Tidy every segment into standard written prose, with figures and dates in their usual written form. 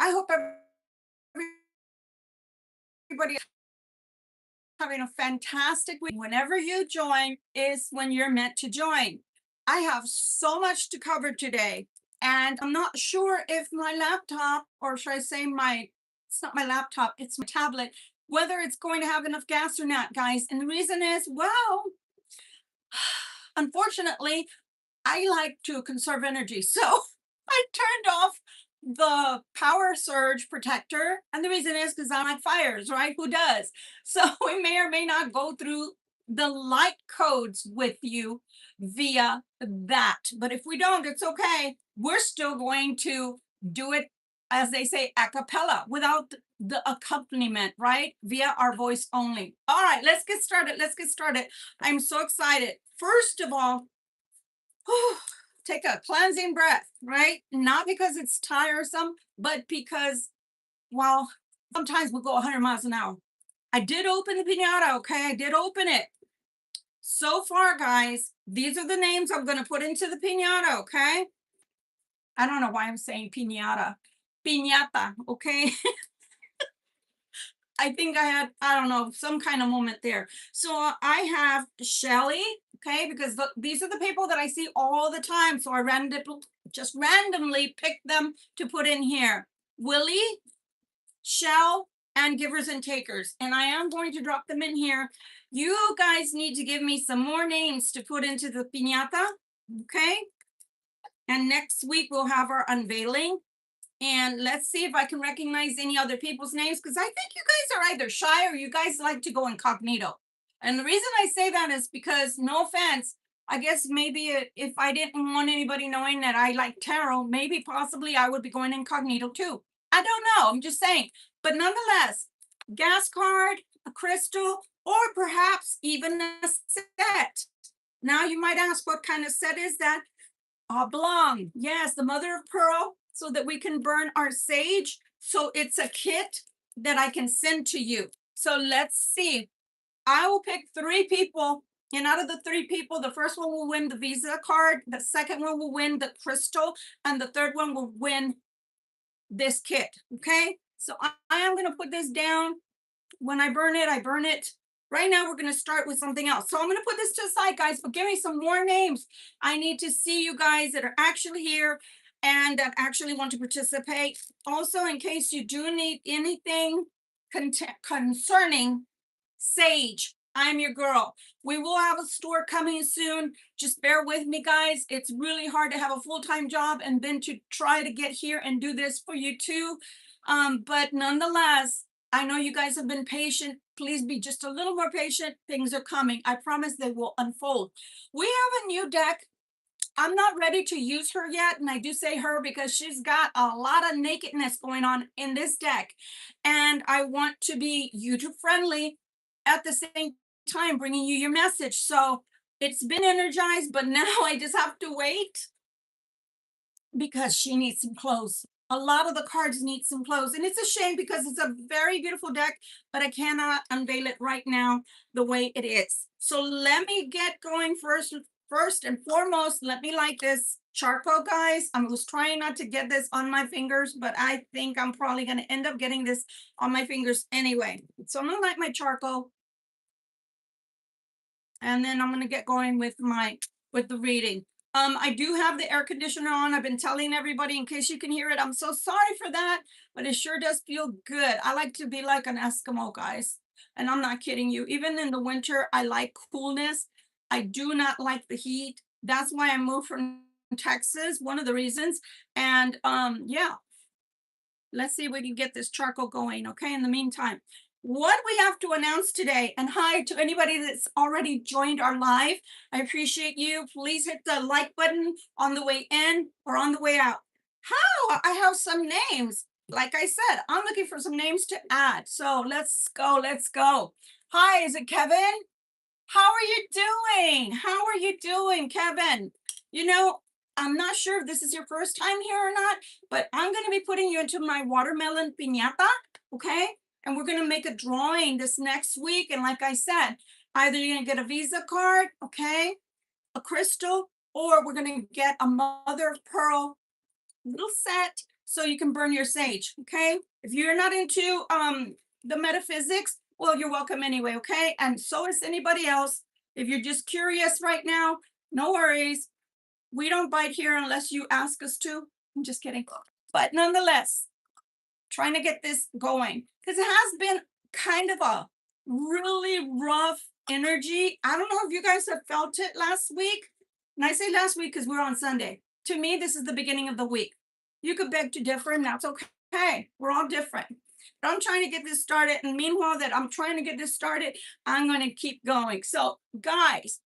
I hope everybody is having a fantastic week. Whenever you join is when you're meant to join. I have so much to cover today, and I'm not sure if my laptop, or should I say it's not my laptop, it's my tablet, whether it's going to have enough gas or not, guys. And the reason is, well, unfortunately, I like to conserve energy. So I turned off the power surge protector. And the reason is because I like fires, right? Who does? So we may or may not go through the light codes with you via that. But if we don't, it's okay. We're still going to do it, as they say, a cappella without the accompaniment, right? Via our voice only. All right, let's get started. Let's get started. I'm so excited. First of all, take a cleansing breath, right? Not because it's tiresome, but because, well, sometimes we go 100 miles an hour. I did open the pinata, okay? I did open it. So far, guys, these are the names I'm going to put into the pinata, okay? I don't know why I'm saying pinata. Piñata, okay? I think I had, I don't know, some kind of moment there. So I have Shelly, okay, because these are the people that I see all the time. So I just randomly picked them to put in here. Willie, Shell, and Givers and Takers. And I am going to drop them in here. You guys need to give me some more names to put into the piñata, okay? And next week we'll have our unveiling. And let's see if I can recognize any other people's names, because I think you guys are either shy or you guys like to go incognito. And the reason I say that is because, no offense, I guess maybe if I didn't want anybody knowing that I like tarot, maybe possibly I would be going incognito too. I don't know. I'm just saying. But nonetheless, gas card, a crystal, or perhaps even a set. Now you might ask, what kind of set is that? Oblong. Yes, the mother of pearl, so that we can burn our sage. So it's a kit that I can send to you. So let's see. I will pick 3 people. And out of the 3 people, the first one will win the Visa card. The second one will win the crystal. And the third one will win this kit. Okay. So I am going to put this down. When I burn it, I burn it. Right now, we're going to start with something else. So I'm going to put this to the side, guys, but give me some more names. I need to see you guys that are actually here and that actually want to participate. Also, in case you do need anything concerning sage, I'm your girl. We will have a store coming soon. Just bear with me, guys. It's really hard to have a full-time job and then to try to get here and do this for you too. But nonetheless, I know you guys have been patient. Please be just a little more patient. Things are coming. I promise they will unfold. We have a new deck. I'm not ready to use her yet. And I do say her because she's got a lot of nakedness going on in this deck. And I want to be YouTube friendly at the same time, bringing you your message. So it's been energized, but now I just have to wait because she needs some clothes. A lot of the cards need some clothes, and it's a shame because it's a very beautiful deck, but I cannot unveil it right now the way it is. So let me get going first. First and foremost, let me light this charcoal, guys. I was trying not to get this on my fingers, but I think I'm probably going to end up getting this on my fingers anyway. So I'm going to light my charcoal, and then I'm going to get going with the reading. I do have the air conditioner on. I've been telling everybody, in case you can hear it. I'm so sorry for that, but it sure does feel good. I like to be like an Eskimo, guys. And I'm not kidding you. Even in the winter, I like coolness. I do not like the heat. That's why I moved from Texas, one of the reasons. And yeah, let's see if we can get this charcoal going, okay? In the meantime, what we have to announce today, and hi to anybody that's already joined our live. I appreciate you. Please hit the like button on the way in or on the way out. How? I have some names. Like I said, I'm looking for some names to add. So let's go. Let's go. Hi, is it Kevin? How are you doing? How are you doing, Kevin? You know, I'm not sure if this is your first time here or not, but I'm going to be putting you into my watermelon piñata, okay? And we're going to make a drawing this next week. And like I said, either you're going to get a Visa card, okay, a crystal, or we're going to get a mother of pearl little set so you can burn your sage. Okay. If you're not into the metaphysics, well, you're welcome anyway. Okay. And so is anybody else. If you're just curious right now, no worries. We don't bite here unless you ask us to. I'm just kidding. But nonetheless, trying to get this going because it has been kind of a really rough energy. I don't know if you guys have felt it last week. And I say last week because we're on Sunday. To me, this is the beginning of the week. You could beg to differ, and that's okay. We're all different. But I'm trying to get this started. And meanwhile, that I'm trying to get this started, I'm going to keep going. So, guys,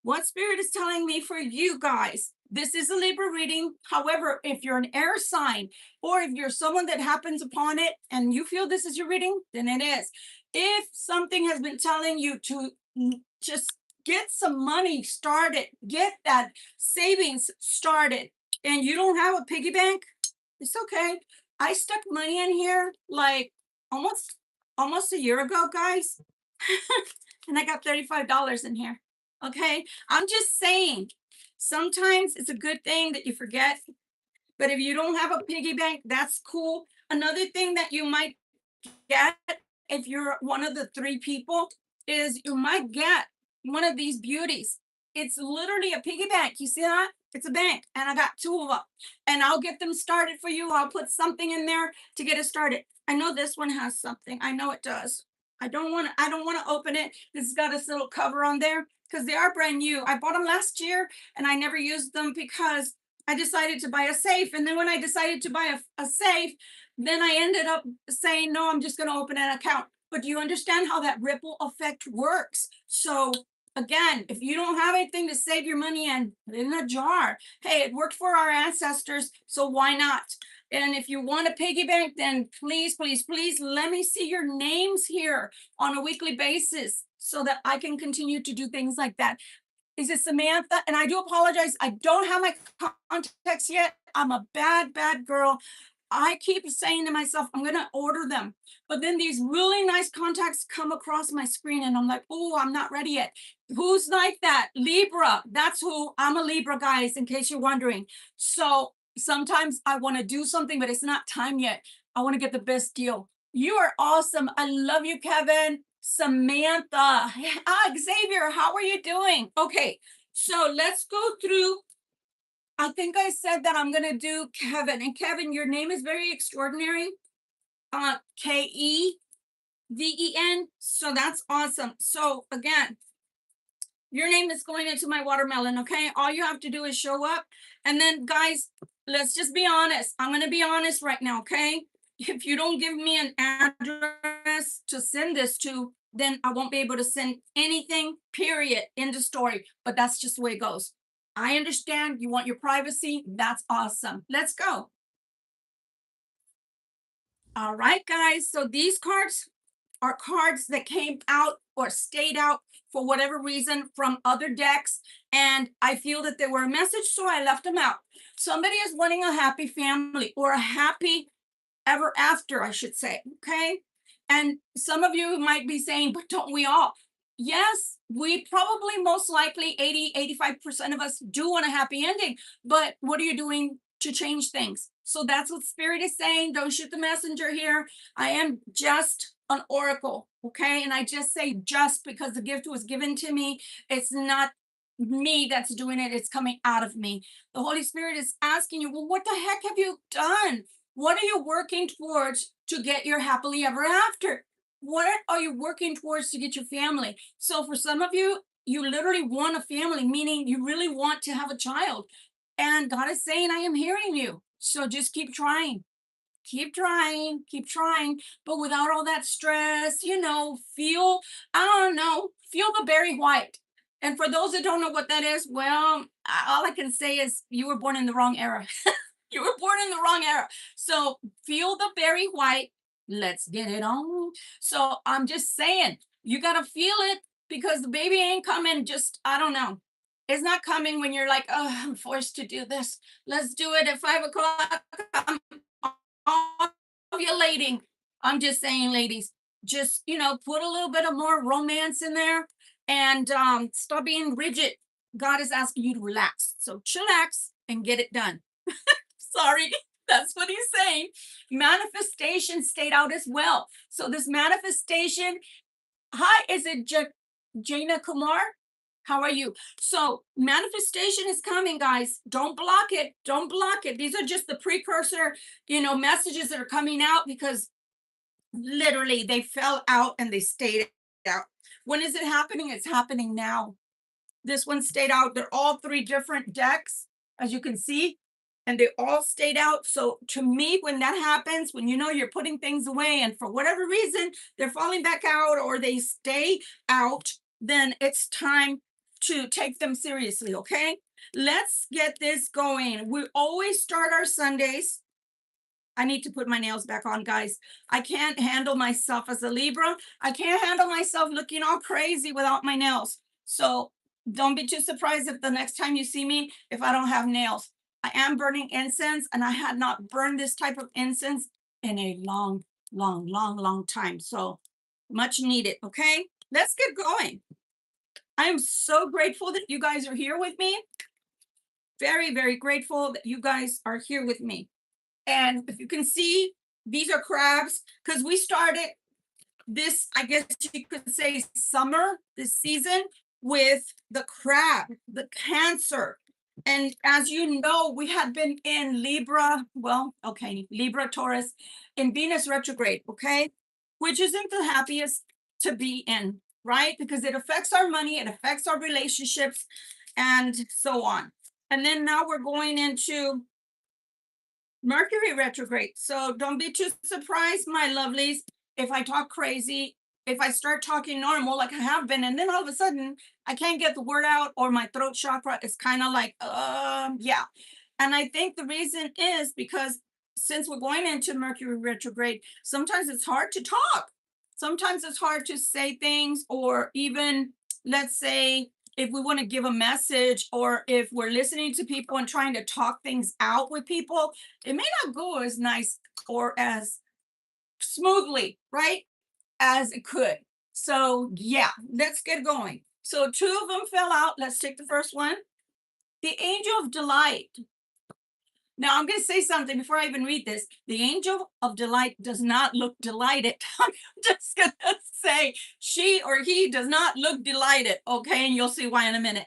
what spirit is telling me for you guys? This is a Libra reading. However, if you're an air sign or if you're someone that happens upon it and you feel this is your reading, then it is. If something has been telling you to just get some money started, get that savings started, and you don't have a piggy bank, it's okay. I stuck money in here like almost a year ago, guys. And I got $35 in here. Okay. I'm just saying, sometimes it's a good thing that you forget. But if you don't have a piggy bank, that's cool. Another thing that you might get if you're one of the three people is you might get one of these beauties. It's literally a piggy bank. You see that? It's a bank, and I got two of them, and I'll get them started for you. I'll put something in there to get it started. I know this one has something. I know it does. I don't want to open it. It's got this little cover on there because they are brand new. I bought them last year and I never used them because I decided to buy a safe. And then when I decided to buy a safe, then I ended up saying, no, I'm just going to open an account. But do you understand how that ripple effect works? So again, if you don't have anything to save your money in, put it in a jar. Hey, it worked for our ancestors, so why not? And if you want a piggy bank, then please, please, please let me see your names here on a weekly basis so that I can continue to do things like that. Is it Samantha? And I do apologize. I don't have my contacts yet. I'm a bad, bad girl. I keep saying to myself, I'm going to order them. But then these really nice contacts come across my screen and I'm like, oh, I'm not ready yet. Who's like that? Libra. That's who. I'm a Libra, guys, in case you're wondering. So sometimes I want to do something, but it's not time yet. I want to get the best deal. You are awesome. I love you, Kevin. Samantha. Xavier, how are you doing? Okay, so let's go through. I think I said that I'm going to do Kevin. And Kevin, your name is very extraordinary. Keven. So that's awesome. So again, your name is going into my watermelon. Okay. All you have to do is show up. And then, guys, let's just be honest. I'm going to be honest right now. Okay. If you don't give me an address to send this to, then I won't be able to send anything, period, in the story. But that's just the way it goes. I understand you want your privacy. That's awesome. Let's go. All right, guys. So these cards are cards that came out or stayed out for whatever reason from other decks. And I feel that they were a message, so I left them out. Somebody is wanting a happy family or a happy ever after, I should say. Okay. And some of you might be saying, but don't we all? Yes, we probably most likely 85% of us do want a happy ending. But what are you doing to change things? So that's what Spirit is saying. Don't shoot the messenger here. I am just an oracle. Okay. And I just say just because the gift was given to me. It's not me that's doing it. It's coming out of me. The Holy Spirit is asking you, well, what the heck have you done? What are you working towards to get your happily ever after? What are you working towards to get your family? So for some of you, you literally want a family, meaning you really want to have a child. And God is saying, I am hearing you. So just keep trying. Keep trying, but without all that stress, feel, I don't know, feel the berry white. And for those that don't know what that is, well, all I can say is you were born in the wrong era. You were born in the wrong era. So feel the berry white. Let's get it on. So I'm just saying, you got to feel it because the baby ain't coming. Just, I don't know. It's not coming when you're like, oh, I'm forced to do this. Let's do it at 5 o'clock. I'm ovulating. I'm just saying, ladies, just, put a little bit of more romance in there and stop being rigid. God is asking you to relax. So chillax and get it done. Sorry. That's what he's saying. Manifestation stayed out as well. So this manifestation, hi, is it Jaina Kumar? How are you? So manifestation is coming, guys. Don't block it. Don't block it. These are just the precursor, messages that are coming out because literally they fell out and they stayed out. When is it happening? It's happening now. This one stayed out. They're all three different decks, as you can see, and they all stayed out. So to me, when that happens, when you're putting things away and for whatever reason they're falling back out or they stay out, then it's time to take them seriously. Okay, let's get this going. We always start our Sundays. I need to put my nails back on, guys. I can't handle myself as a Libra. I can't handle myself looking all crazy without my nails. So don't be too surprised if the next time you see me, if I don't have nails. I am burning incense, and I had not burned this type of incense in a long, long, long, long time. So much needed. Okay, let's get going. I am so grateful that you guys are here with me. Very, very grateful that you guys are here with me. And if you can see, these are crabs because we started this, I guess you could say, summer, this season with the crab, the Cancer. And as you know, we had been in Libra, well, okay, Libra, Taurus, in Venus retrograde, okay, which isn't the happiest to be in, right? Because it affects our money, it affects our relationships, and so on. And then now we're going into Mercury retrograde. So don't be too surprised, my lovelies, if I talk crazy, if I start talking normal like I have been, and then all of a sudden I can't get the word out or my throat chakra is kind of like, yeah. And I think the reason is because since we're going into Mercury retrograde, sometimes it's hard to talk. Sometimes it's hard to say things, or even, let's say, if we want to give a message, or if we're listening to people and trying to talk things out with people, it may not go as nice or as smoothly, right, as it could. So, yeah, let's get going. So, two of them fell out. Let's take the first one. The angel of delight. Now, I'm going to say something before I even read this. The angel of delight does not look delighted. I'm just going to say she or he does not look delighted. Okay. And you'll see why in a minute.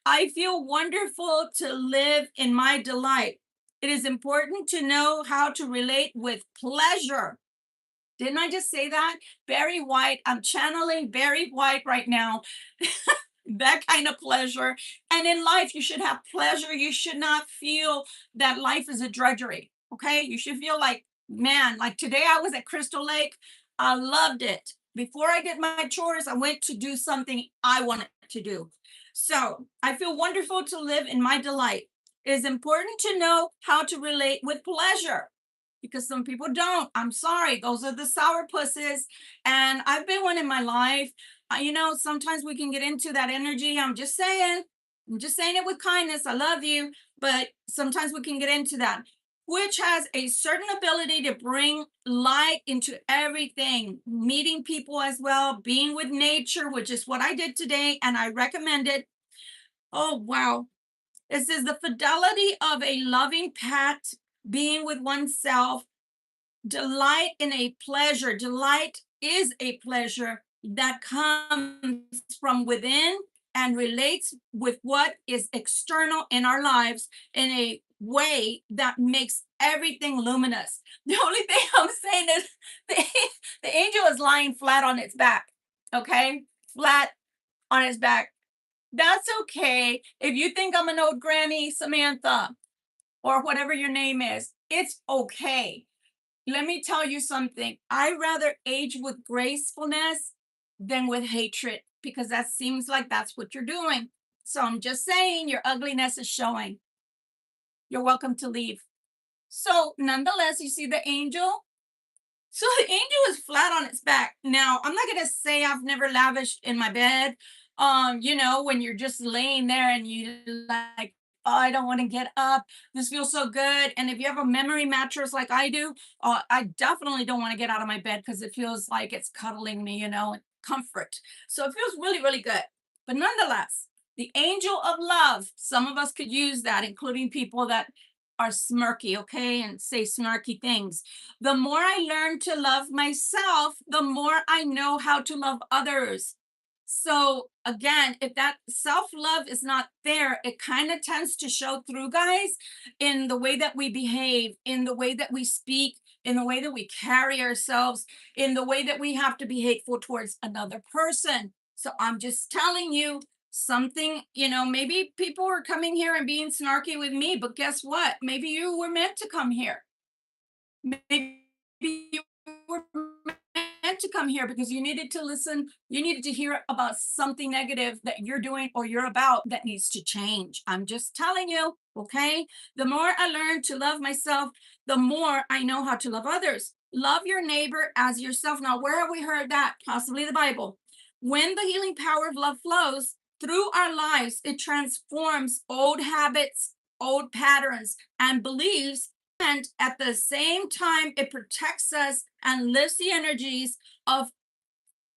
I feel wonderful to live in my delight. It is important to know how to relate with pleasure. Didn't I just say that? Barry White. I'm channeling Barry White right now. That kind of pleasure. And in life, you should have pleasure. You should not feel that life is a drudgery. Okay. You should feel like, man, like today I was at Crystal Lake. I loved it. Before I did my chores, I went to do something I wanted to do. So I feel wonderful to live in my delight. It is important to know how to relate with pleasure because some people don't. I'm sorry. Those are the sour pusses. And I've been one in my life. Sometimes we can get into that energy. I'm just saying it with kindness. I love you. But sometimes we can get into that, which has a certain ability to bring light into everything, meeting people as well, being with nature, which is what I did today. And I recommend it. Oh, wow. It says the fidelity of a loving pet, being with oneself, delight in a pleasure. Delight is a pleasure that comes from within and relates with what is external in our lives in a way that makes everything luminous. The only thing I'm saying is the, the angel is lying flat on its back, okay? Flat on its back. That's okay. If you think I'm an old granny, Samantha, or whatever your name is, it's okay. Let me tell you something. I rather age with gracefulness than with hatred because that seems like that's what you're doing. So I'm just saying your ugliness is showing. You're welcome to leave. So nonetheless, you see the angel. So the angel is flat on its back. Now, I'm not going to say I've never lavished in my bed. When you're just laying there and you like, oh, I don't want to get up. This feels so good. And if you have a memory mattress like I do, I definitely don't want to get out of my bed because it feels like it's cuddling me, comfort. So it feels really, really good. But nonetheless, the angel of love, some of us could use that, including people that are smirky, okay, and say snarky things. The more I learn to love myself, the more I know how to love others. So again, if that self-love is not there, it kind of tends to show through, guys, in the way that we behave, in the way that we speak, in the way that we carry ourselves, in the way that we have to be hateful towards another person. So I'm just telling you something, maybe people are coming here and being snarky with me, but guess what? Maybe you were meant to come here. Maybe you were meant to come here because you needed to listen, you needed to hear about something negative that you're doing or you're about that needs to change. I'm just telling you, okay? The more I learn to love myself, the more I know how to love others. Love your neighbor as yourself. Now, where have we heard that? Possibly the Bible. When the healing power of love flows through our lives, it transforms old habits, old patterns, and beliefs, and at the same time, it protects us and lifts the energies of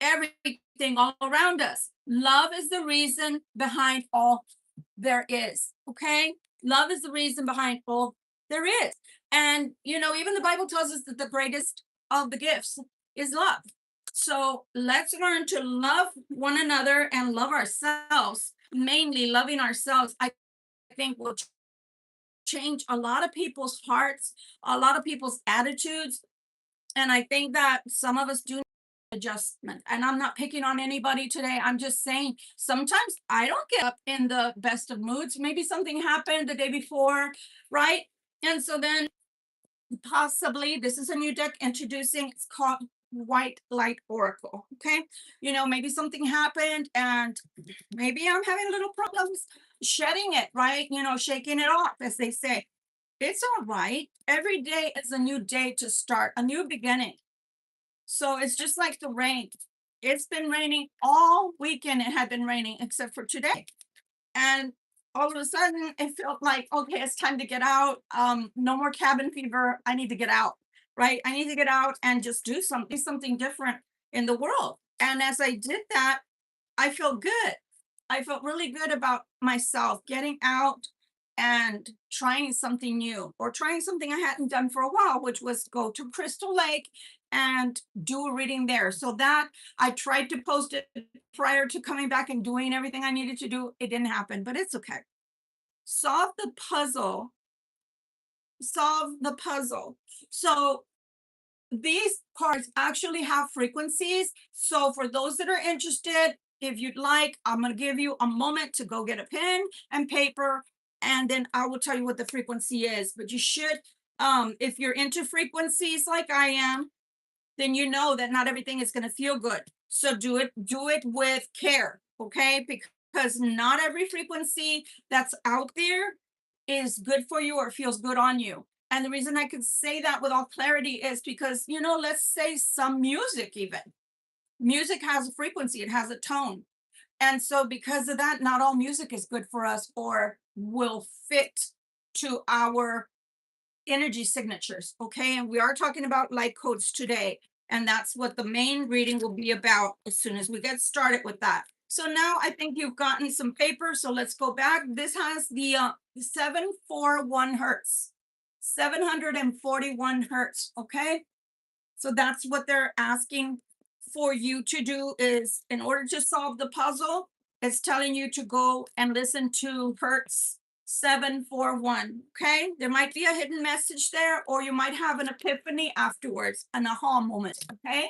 everything all around us. Love is the reason behind all there is. Okay. Love is the reason behind all there is. And, even the Bible tells us that the greatest of the gifts is love. So let's learn to love one another and love ourselves. Mainly loving ourselves, I think, will change a lot of people's hearts, a lot of people's attitudes. And I think that some of us do need adjustment. And I'm not picking on anybody today. I'm just saying sometimes I don't get up in the best of moods. Maybe something happened the day before, right? And so then possibly this is a new deck introducing, it's called White Light Oracle. Okay. Maybe something happened and maybe I'm having little problems shedding it, right? Shaking it off, as they say. It's all right. Every day is a new day to start, a new beginning. So it's just like the rain. It's been raining all weekend. It had been raining except for today. And all of a sudden it felt like, okay, it's time to get out. No more cabin fever. I need to get out, right? I need to get out and just do something different in the world. And as I did that, I felt good. I felt really good about myself getting out and trying something new or trying something I hadn't done for a while, which was go to Crystal Lake and do a reading there. So that I tried to post it prior to coming back and doing everything I needed to do. It didn't happen, but it's okay. Solve the puzzle. Solve the puzzle. So these cards actually have frequencies. So for those that are interested, if you'd like, I'm going to give you a moment to go get a pen and paper, and then I will tell you what the frequency is. But you should, if you're into frequencies like I am, then you know that not everything is going to feel good. So do it with care, okay? Because not every frequency that's out there is good for you or feels good on you. And the reason I can say that with all clarity is because, let's say some music, even music has a frequency, it has a tone. And so, because of that, not all music is good for us or will fit to our energy signatures. Okay. And we are talking about light codes today. And that's what the main reading will be about as soon as we get started with that. So now I think you've gotten some paper. So let's go back. This has the 741 hertz, 741 hertz. Okay. So that's what they're asking for you to do, is in order to solve the puzzle, it's telling you to go and listen to hertz 741. Okay. There might be a hidden message there, or you might have an epiphany afterwards, an aha moment. Okay.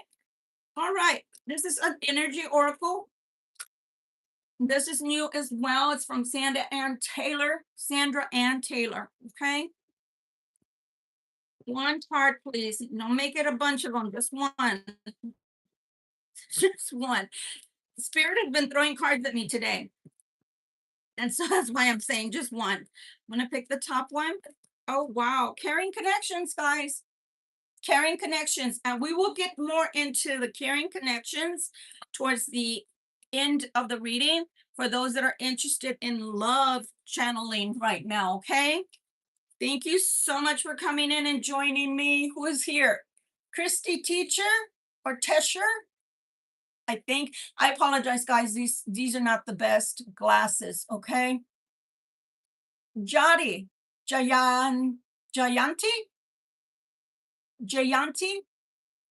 All right. This is an energy oracle. This is new as well. It's from Sandra Ann Taylor. Sandra Ann Taylor. Okay. One card, please. Don't make it a bunch of them. Just one. Just one. Spirit has been throwing cards at me today. And so that's why I'm saying just one. I'm going to pick the top one. Oh, wow. Caring connections, guys. Caring connections. And we will get more into the caring connections towards the end of the reading for those that are interested in love channeling right now. Okay. Thank you so much for coming in and joining me. Who is here? Christy Teacher or Tesher? I think. I apologize, guys. These are not the best glasses. Okay. Jotty. Jayanti. Jayanti.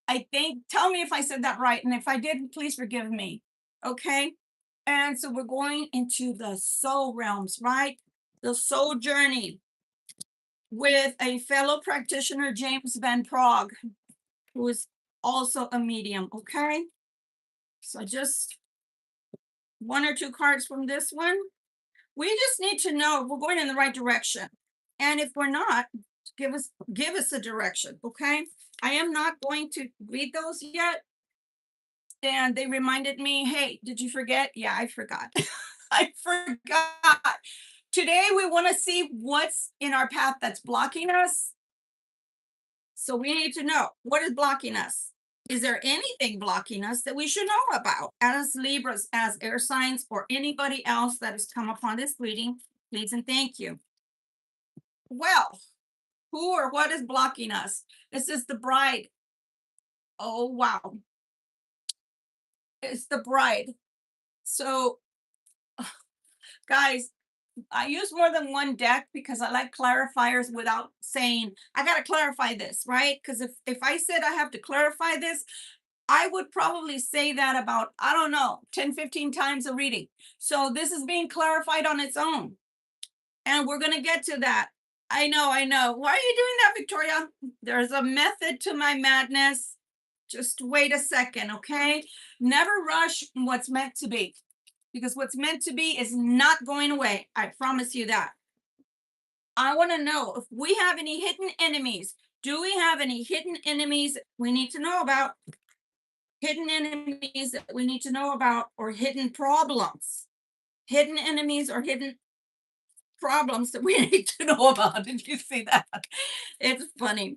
I think, tell me if I said that right. And if I didn't, please forgive me. Okay. And so we're going into the soul realms, right? The soul journey with a fellow practitioner, James Van Prague, who is also a medium. Okay. So just one or two cards from this one. We just need to know if we're going in the right direction. And if we're not, give us a direction. Okay. I am not going to read those yet. And they reminded me, hey, did you forget? Yeah, I forgot. I forgot. Today, we want to see what's in our path that's blocking us. So we need to know what is blocking us. Is there anything blocking us that we should know about as Libras, as air signs, or anybody else that has come upon this reading? Please and thank you. Well, who or what is blocking us? This is the bride. Oh, wow. It's the bride. So, guys, I use more than one deck because I like clarifiers without saying, I got to clarify this, right? Because if I said I have to clarify this, I would probably say that about, I don't know, 10, 15 times a reading. So this is being clarified on its own. And we're going to get to that. I know. Why are you doing that, Victoria? There's a method to my madness. Just wait a second, okay? Never rush what's meant to be, because what's meant to be is not going away. I promise you that. I want to know if we have any hidden enemies. Do we have any hidden enemies we need to know about? Hidden enemies that we need to know about, or hidden problems? Hidden enemies or hidden problems that we need to know about. Did you see that? It's funny.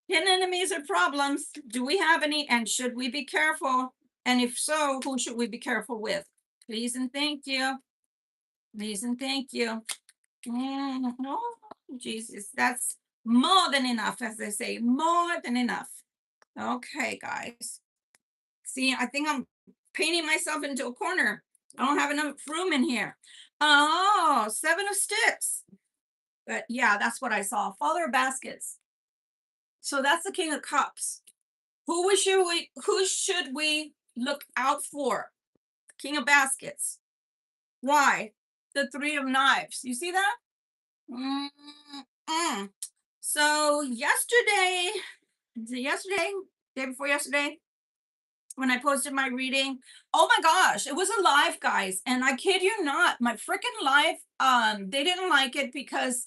Hidden enemies or problems. Do we have any? And should we be careful? And if so, who should we be careful with? Please and thank you. Please and thank you. Oh, Jesus, that's more than enough, as they say, more than enough. Okay, guys. See, I think I'm painting myself into a corner. I don't have enough room in here. Oh, 7 of Sticks. But yeah, that's what I saw. Father of Baskets. So that's the King of Cups. Who should we look out for? King of Baskets. Why? The Three of Knives. You see that? Mm-mm. So yesterday, day before yesterday, when I posted my reading, oh my gosh, it was a live, guys, and I kid you not, my freaking live, they didn't like it because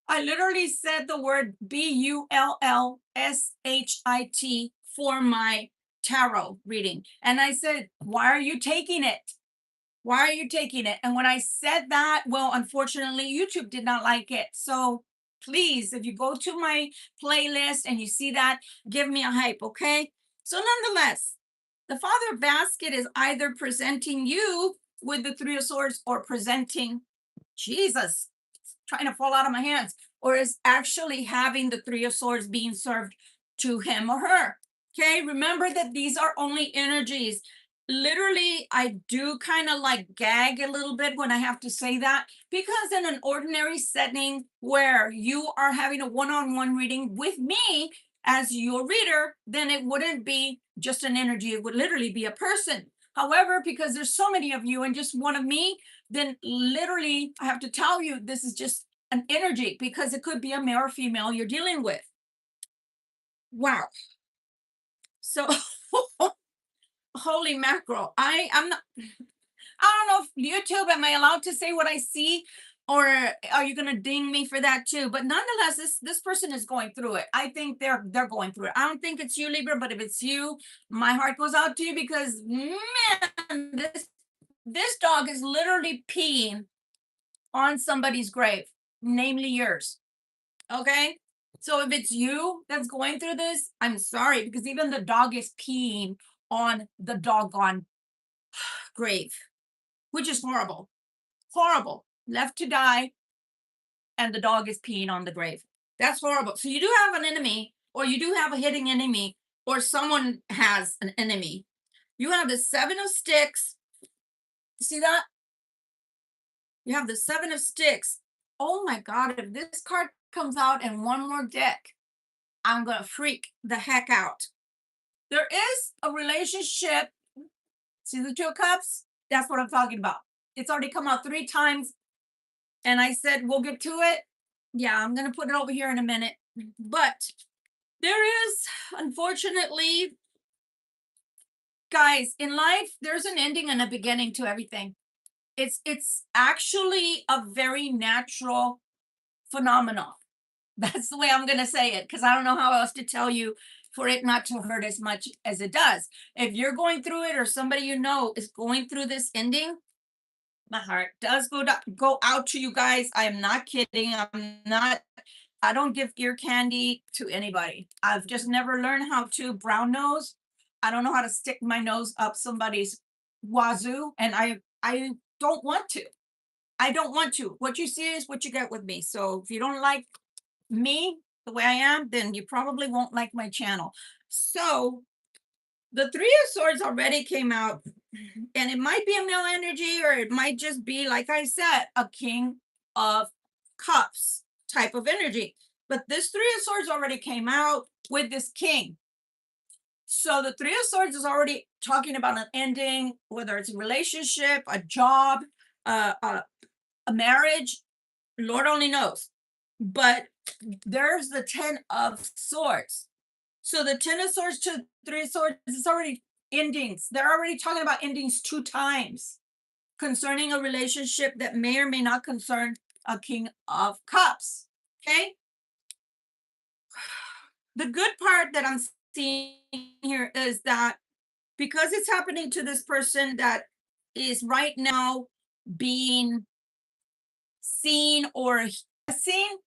I literally said the word BULLSHIT for my tarot reading, and I said, why are you taking it? Why are you taking it? And when I said that, well, unfortunately, YouTube did not like it. So please, if you go to my playlist and you see that, give me a hype, okay? So nonetheless, the Father of Basket is either presenting you with the Three of Swords or presenting Jesus, trying to fall out of my hands, or is actually having the Three of Swords being served to him or her. Okay, remember that these are only energies. Literally, I do kind of like gag a little bit when I have to say that, because in an ordinary setting where you are having a one-on-one reading with me as your reader, then it wouldn't be just an energy, it would literally be a person. However, because there's so many of you and just one of me, then literally I have to tell you this is just an energy, because it could be a male or female you're dealing with. Wow. So holy mackerel. I'm not, I don't know if YouTube, am I allowed to say what I see, or are you gonna ding me for that too? But nonetheless, this person is going through it. I think they're going through it. I don't think it's you, Libra, but if it's you, my heart goes out to you, because man, this dog is literally peeing on somebody's grave, namely yours. Okay. So if it's you that's going through this, I'm sorry, because even the dog is peeing on the doggone grave, which is horrible. Horrible. Left to die, and the dog is peeing on the grave. That's horrible. So you do have an enemy, or you do have a hidden enemy, or someone has an enemy. You have the Seven of Sticks. See that? You have the Seven of Sticks. oh my God, if this card comes out in one more deck, I'm going to freak the heck out. There is a relationship. See the Two of Cups? That's what I'm talking about. It's already come out 3 times. And I said, we'll get to it. Yeah, I'm going to put it over here in a minute. But there is, unfortunately, guys, in life, there's an ending and a beginning to everything. It's actually a very natural phenomenon. That's the way I'm going to say it, because I don't know how else to tell you for it not to hurt as much as it does. If you're going through it or somebody you know is going through this ending, my heart does go out to you guys. I am not kidding. I don't give ear candy to anybody. I've just never learned how to brown nose. I don't know how to stick my nose up somebody's wazoo, and I don't want to. I don't want to. What you see is what you get with me. So if you don't like me the way I am, then you probably won't like my channel. So the Three of Swords already came out, and it might be a male energy, or it might just be, like I said, a King of Cups type of energy. But this Three of Swords already came out with this King. So the Three of Swords is already talking about an ending, whether it's a relationship, a job, a marriage, Lord only knows. But there's the Ten of Swords. So the Ten of Swords to Three of Swords is already endings. They're already talking about endings 2 times concerning a relationship that may or may not concern a King of Cups. Okay. The good part that I'm seeing here is that because it's happening to this person that is right now being seen or seen,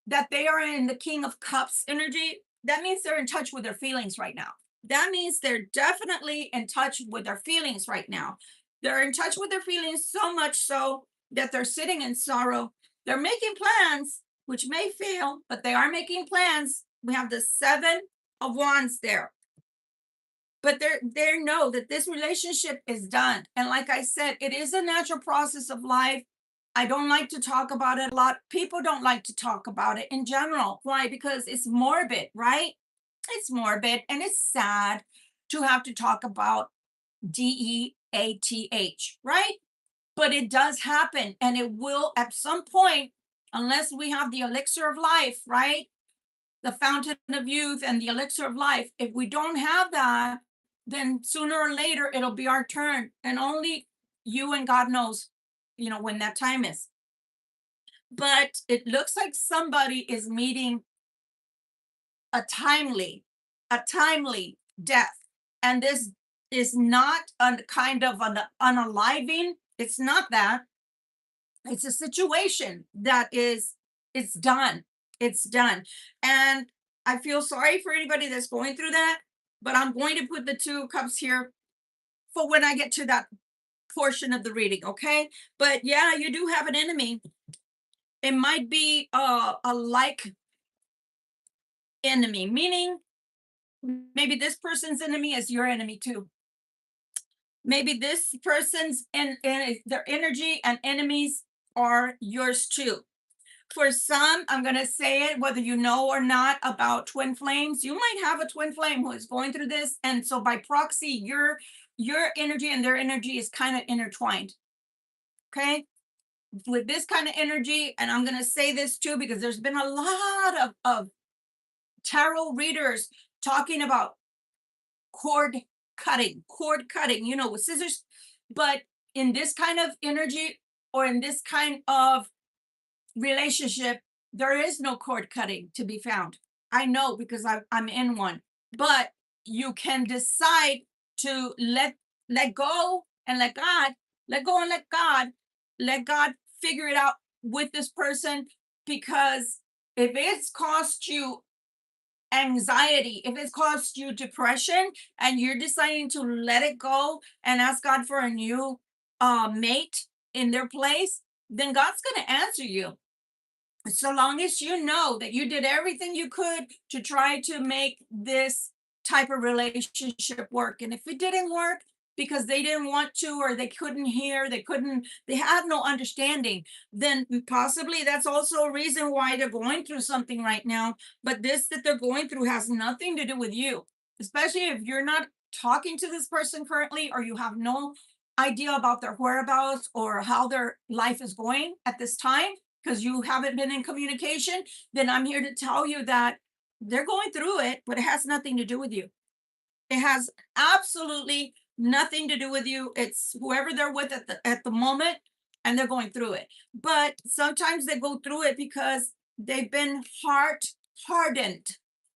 that they are in the King of Cups energy, that means they're in touch with their feelings right now. That means they're definitely in touch with their feelings right now. They're in touch with their feelings so much so that they're sitting in sorrow. They're making plans, which may fail, but they are making plans. We have the Seven of Wands there. But they know that this relationship is done. And like I said, it is a natural process of life. I don't like to talk about it a lot. People don't like to talk about it in general. Why? Because it's morbid, right? It's morbid and it's sad to have to talk about DEATH, right? But it does happen, and it will at some point, unless we have the elixir of life, right? The fountain of youth and the elixir of life. If we don't have that, then sooner or later it'll be our turn, and only you and God knows, when that time is. But it looks like somebody is meeting a timely death, and this is not a kind of an unaliving. It's not that. It's a situation that is, it's done. It's done. And I feel sorry for anybody that's going through that, but I'm going to put the Two of Cups here for when I get to that portion of the reading, okay? But yeah, you do have an enemy. It might be a like enemy, meaning maybe this person's enemy is your enemy too. Maybe this person's and their energy and enemies are yours too. For some, I'm going to say it, whether you know or not about twin flames, you might have a twin flame who is going through this. And so by proxy, your energy and their energy is kind of intertwined. Okay. With this kind of energy, and I'm going to say this too, because there's been a lot of tarot readers talking about cord cutting, with scissors. But in this kind of energy or in this kind of relationship, there is no cord cutting to be found. I know because I'm in one. But you can decide to let go and let God, let go and let God figure it out with this person. Because if it's cost you anxiety, if it's caused you depression, and you're deciding to let it go and ask God for a new mate in their place, then God's going to answer you. So long as you know that you did everything you could to try to make this type of relationship work. And if it didn't work, because they didn't want to, or they couldn't hear, they had no understanding, then possibly that's also a reason why they're going through something right now. But this that they're going through has nothing to do with you, especially if you're not talking to this person currently, or you have no idea about their whereabouts or how their life is going at this time, because you haven't been in communication. Then I'm here to tell you that they're going through it, but it has nothing to do with you. It has absolutely nothing to do with you. It's whoever they're with at the moment, and they're going through it. But sometimes they go through it because they've been hardened.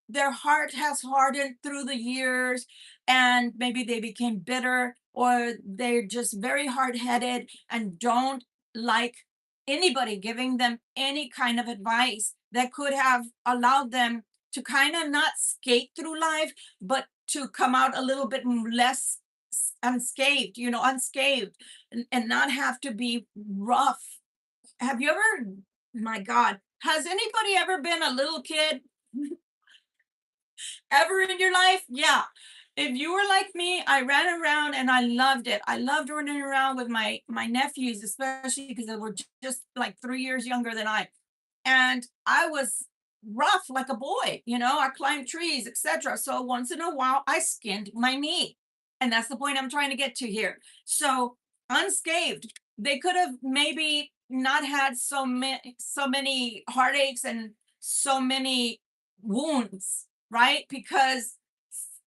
Their heart has hardened through the years, and maybe they became bitter, or they're just very hard-headed and don't like anybody giving them any kind of advice that could have allowed them to kind of not skate through life, but to come out a little bit less unscathed, unscathed, and not have to be rough. Have you ever, my God, has anybody ever been a little kid ever in your life? Yeah. If you were like me, I ran around and I loved it. I loved running around with my nephews, especially because they were just like 3 years younger than I. And I was rough like a boy, I climbed trees, etc. So once in a while, I skinned my knee. And that's the point I'm trying to get to here. So unscathed, they could have maybe not had so many heartaches and so many wounds, right? Because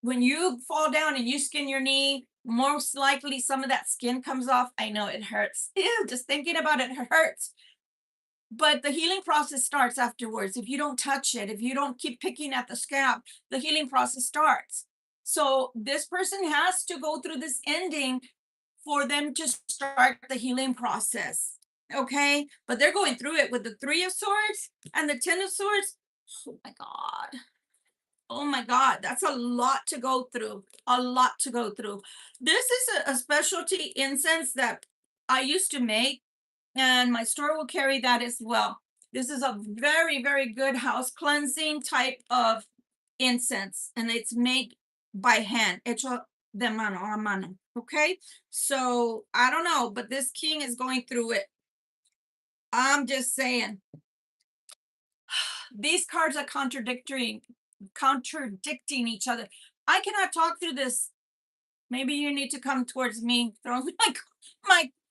when you fall down and you skin your knee, most likely some of that skin comes off. I know it hurts. Ew, just thinking about it hurts. But the healing process starts afterwards. If you don't touch it, if you don't keep picking at the scab, the healing process starts. So this person has to go through this ending for them to start the healing process. Okay. But they're going through it with the Three of Swords and the Ten of Swords. Oh my God. Oh my God. That's a lot to go through. A lot to go through. This is a specialty incense that I used to make, and my store will carry that as well. This is a very, very good house cleansing type of incense, and it's made by hand, hecho de mano a mano. Okay, so I don't know, but this king is going through it. I'm just saying, these cards are contradicting each other. I cannot talk through this. Maybe you need to come towards me, throw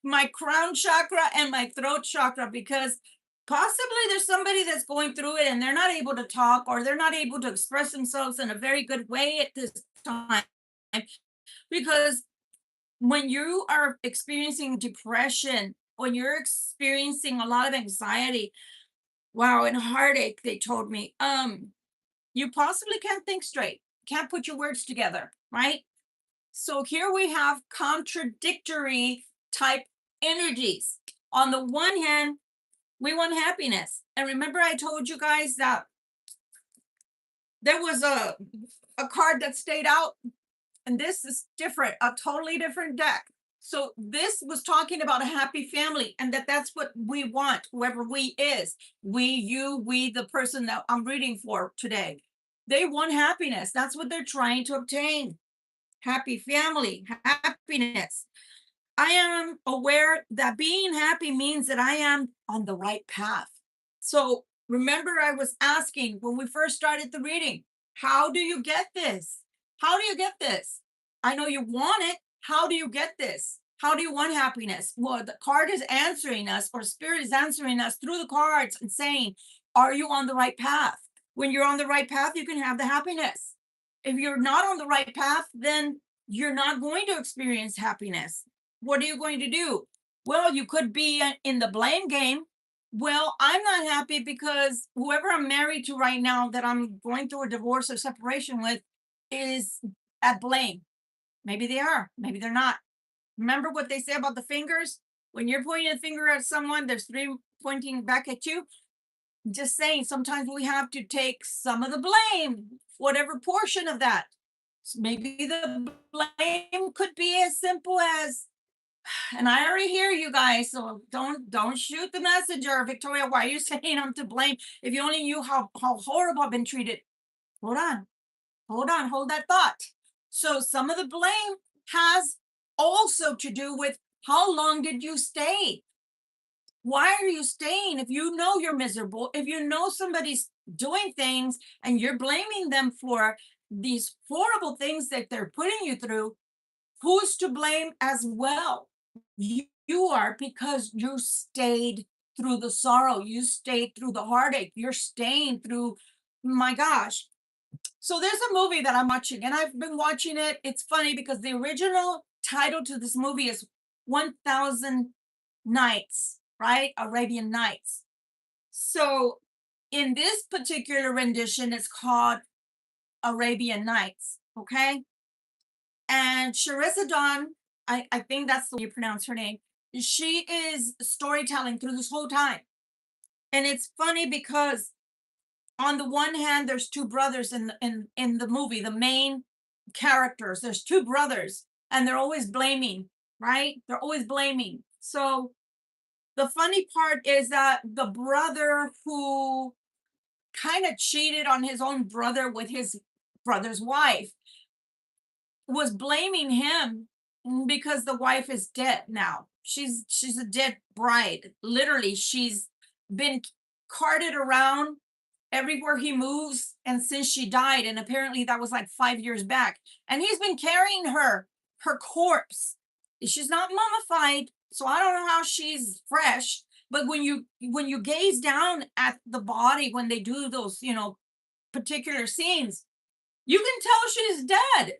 my crown chakra and my throat chakra, because possibly there's somebody that's going through it and they're not able to talk, or they're not able to express themselves in a very good way at this time. Because when you are experiencing depression, when you're experiencing a lot of anxiety, wow, and heartache, they told me, you possibly can't think straight, can't put your words together, right? So here we have contradictory type energies. On the one hand, we want happiness. And remember, I told you guys that there was a card that stayed out, and this is different, a totally different deck. So this was talking about a happy family, and that's what we want, whoever we is. We, you, we, the person that I'm reading for today. They want happiness. That's what they're trying to obtain. Happy family, happiness. I am aware that being happy means that I am on the right path. So remember, I was asking when we first started the reading, how do you get this? How do you get this? I know you want it. How do you get this? How do you want happiness? Well, the card is answering us, or spirit is answering us through the cards and saying, are you on the right path? When you're on the right path, you can have the happiness. If you're not on the right path, then you're not going to experience happiness. What are you going to do? Well, you could be in the blame game. Well, I'm not happy because whoever I'm married to right now, that I'm going through a divorce or separation with, is at blame. Maybe they are, maybe they're not. Remember what they say about the fingers? When you're pointing a finger at someone, there's three pointing back at you. Just saying, sometimes we have to take some of the blame, whatever portion of that. Maybe the blame could be as simple as, and I already hear you guys, so don't shoot the messenger, Victoria. Why are you saying I'm to blame? If you only knew how horrible I've been treated. Hold on, hold that thought. So some of the blame has also to do with how long did you stay? Why are you staying if you know you're miserable? If you know somebody's doing things and you're blaming them for these horrible things that they're putting you through, who's to blame as well? You are, because you stayed through the sorrow, you stayed through the heartache, you're staying through, my gosh. So there's a movie that I'm watching, and I've been watching it. It's funny because the original title to this movie is 1000 Nights, right? Arabian Nights. So in this particular rendition, it's called Arabian Nights, okay? And Shahrazad, I think that's the way you pronounce her name. She is storytelling through this whole time. And it's funny because on the one hand, there's two brothers in the movie, the main characters. There's two brothers, and they're always blaming, right? They're always blaming. So the funny part is that the brother who kind of cheated on his own brother with his brother's wife was blaming him because the wife is dead now. She's a dead bride. Literally, she's been carted around everywhere he moves, and since she died, and apparently that was like 5 years back, and he's been carrying her corpse. She's not mummified, so I don't know how she's fresh. But when you gaze down at the body when they do those particular scenes, you can tell she's dead.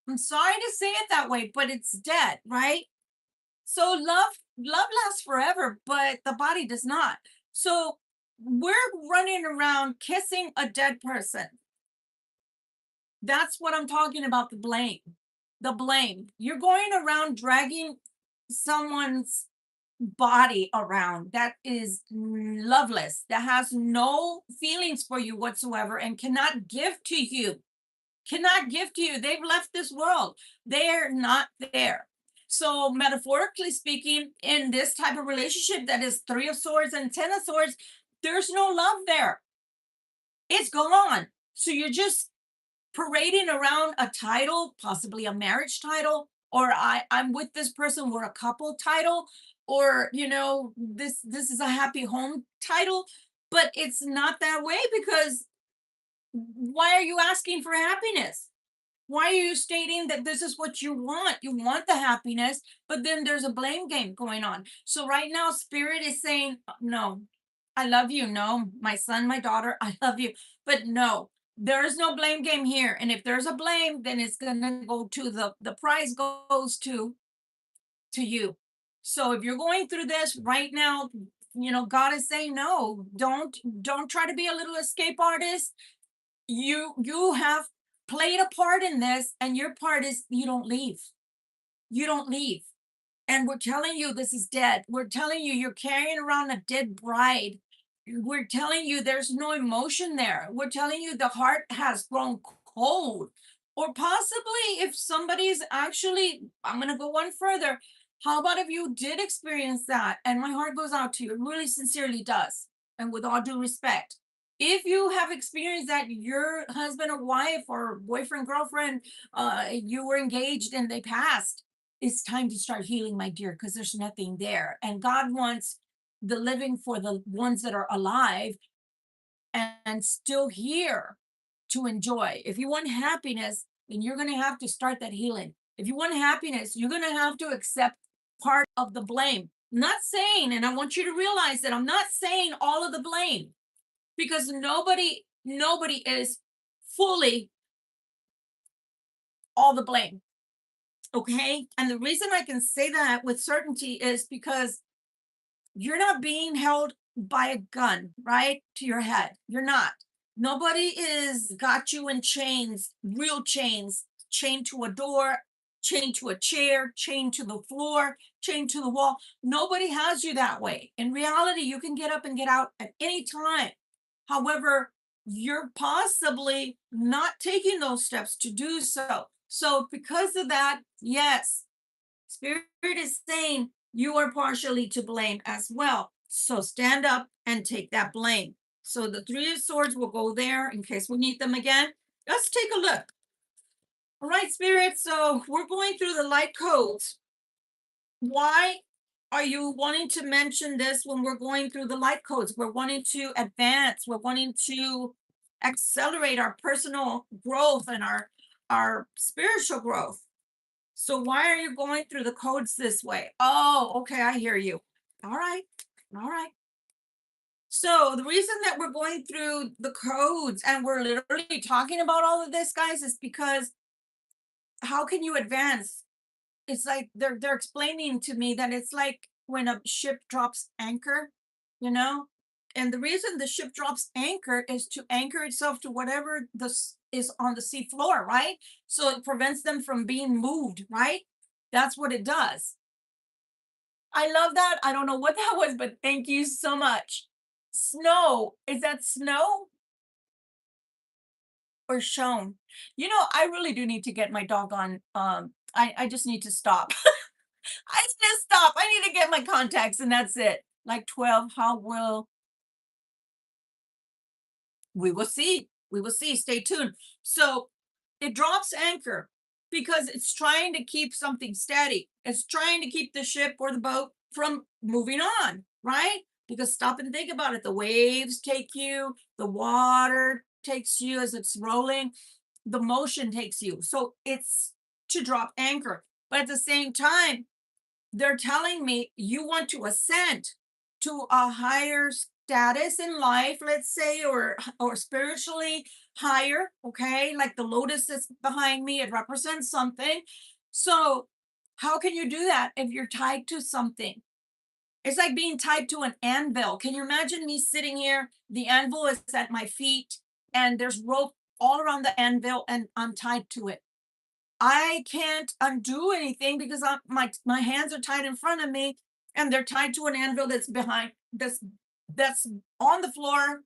I'm sorry to say it that way, but it's dead, right? So love lasts forever, but the body does not. So we're running around kissing a dead person. That's what I'm talking about, the blame. The blame. You're going around dragging someone's body around that is loveless, that has no feelings for you whatsoever, and cannot give to you. Cannot give to you. They've left this world. They're not there. So, metaphorically speaking, in this type of relationship that is Three of Swords and Ten of Swords, there's no love there. It's gone. So you're just parading around a title, possibly a marriage title, or I'm with this person, we're a couple title, or this is a happy home title, but it's not that way, because why are you asking for happiness? Why are you stating that this is what you want? You want the happiness, but then there's a blame game going on. So right now, spirit is saying, no, I love you. No, my son, my daughter, I love you. But no, there is no blame game here. And if there's a blame, then it's gonna go to the prize goes to you. So if you're going through this right now, God is saying, no, don't try to be a little escape artist. You have played a part in this, and your part is you don't leave. You don't leave. And we're telling you this is dead. We're telling you you're carrying around a dead bride. We're telling you there's no emotion there. We're telling you the heart has grown cold. Or possibly, if somebody's actually, I'm going to go one further. How about if you did experience that? And my heart goes out to you. It really sincerely does. And with all due respect, if you have experienced that, your husband or wife or boyfriend, girlfriend, you were engaged and they passed, it's time to start healing, my dear, because there's nothing there. And God wants the living for the ones that are alive and still here to enjoy. If you want happiness, then you're going to have to start that healing. If you want happiness, you're going to have to accept part of the blame. I'm not saying, and I want you to realize that I'm not saying all of the blame, because nobody is fully all the blame. Okay. And the reason I can say that with certainty is because you're not being held by a gun, right, to your head. You're not. Nobody is got you in chains, real chains, chained to a door, chained to a chair, chained to the floor, chained to the wall. Nobody has you that way. In reality, you can get up and get out at any time. However, you're possibly not taking those steps to do so. So, because of that, yes, Spirit is saying you are partially to blame as well. So stand up and take that blame. So the Three of Swords will go there in case we need them again. Let's take a look. All right, Spirit. So we're going through the light codes. Why are you wanting to mention this when we're going through the light codes? We're wanting to advance. We're wanting to accelerate our personal growth and our spiritual growth. So why are you going through the codes this way? Oh, okay, I hear you. All right. All right. So the reason that we're going through the codes and we're literally talking about all of this, guys, is because how can you advance? It's like they're explaining to me that it's like when a ship drops anchor, you know? And the reason the ship drops anchor is to anchor itself to whatever this is on the sea floor, right? So it prevents them from being moved, right? That's what it does. I love that. I don't know what that was, but thank you so much. Snow. Is that snow or shown? You know, I really do need to get my dog on. I just need to stop. I need to stop. I need to get my contacts and that's it. Like 12, how will we will see. We will see. Stay tuned. So it drops anchor because it's trying to keep something steady. It's trying to keep the ship or the boat from moving on, right? Because stop and think about it. The waves take you, the water takes you as it's rolling, the motion takes you. So it's to drop anchor. But at the same time, they're telling me you want to ascend to a higher status in life, let's say, or spiritually higher. Okay, like the lotus that's behind me, it represents something. So how can you do that if you're tied to something? It's like being tied to an anvil. Can you imagine me sitting here, the anvil is at my feet, and there's rope all around the anvil and I'm tied to it. I can't undo anything because my hands are tied in front of me and they're tied to an anvil that's behind that's on the floor,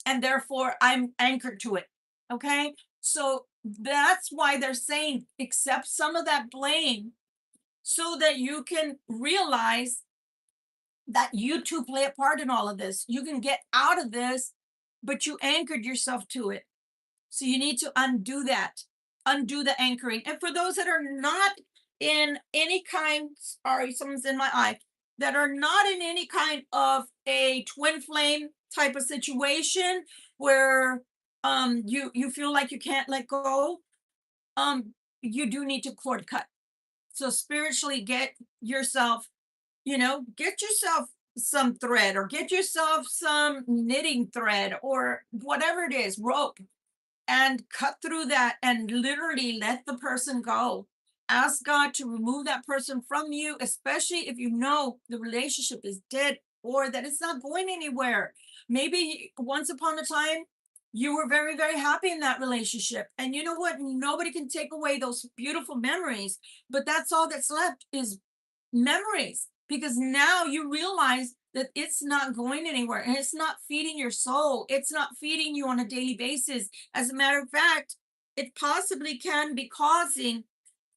and therefore I'm anchored to it. Okay? So that's why they're saying accept some of that blame so that you can realize that you too play a part in all of this. You can get out of this, but you anchored yourself to it. So you need to undo that, undo the anchoring. And for those that are not in any kind, sorry, someone's in my eye, that are not in any kind of a twin flame type of situation where you feel like you can't let go, you do need to cord cut. So spiritually get yourself, get yourself some thread or get yourself some knitting thread or whatever it is, rope, and cut through that and literally let the person go. Ask God to remove that person from you, especially if you know the relationship is dead or that it's not going anywhere. Maybe once upon a time, you were very, very happy in that relationship. And you know what? Nobody can take away those beautiful memories, but that's all that's left is memories because now you realize that it's not going anywhere and it's not feeding your soul. It's not feeding you on a daily basis. As a matter of fact, it possibly can be causing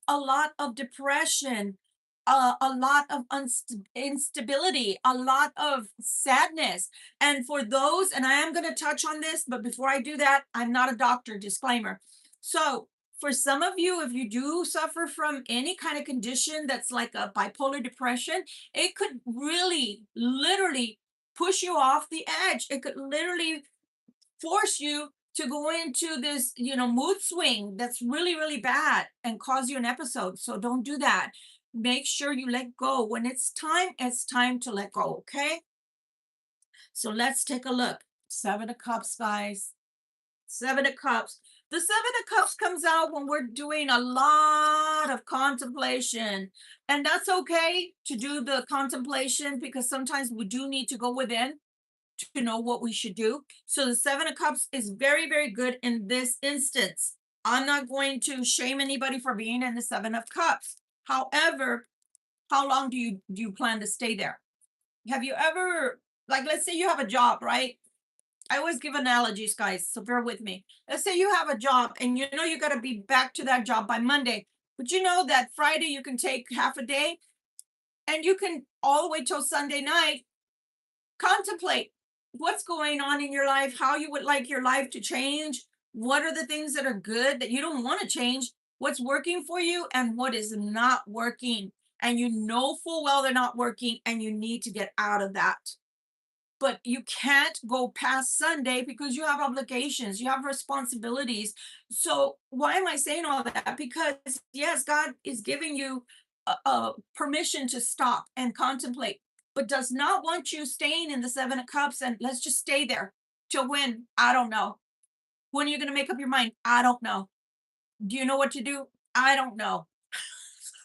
a lot of depression, a lot of instability, a lot of sadness. And for those, and I am going to touch on this, but before I do that, I'm not a doctor, disclaimer. So, for some of you, if you do suffer from any kind of condition that's like a bipolar depression, it could really, literally push you off the edge. It could literally force you to go into this, mood swing that's really, really bad and cause you an episode. So don't do that. Make sure you let go. When it's time to let go. Okay. So let's take a look. Seven of Cups, guys. Seven of Cups. The Seven of Cups comes out when we're doing a lot of contemplation. And that's okay to do the contemplation because sometimes we do need to go within to know what we should do. So the Seven of Cups is very, very good in this instance. I'm not going to shame anybody for being in the Seven of Cups. However, how long do you plan to stay there? Have you ever, like, let's say you have a job, right? I always give analogies, guys, so bear with me. Let's say you have a job and you know you got to be back to that job by Monday, but you know that Friday you can take half a day and you can all the way till Sunday night contemplate what's going on in your life, how you would like your life to change, what are the things that are good that you don't want to change, what's working for you and what is not working. And you know full well they're not working and you need to get out of that. But you can't go past Sunday because you have obligations, you have responsibilities. So why am I saying all that? Because yes, God is giving you a permission to stop and contemplate, but does not want you staying in the Seven of Cups and let's just stay there till when? I don't know. When are you going to make up your mind? I don't know. Do you know what to do? I don't know.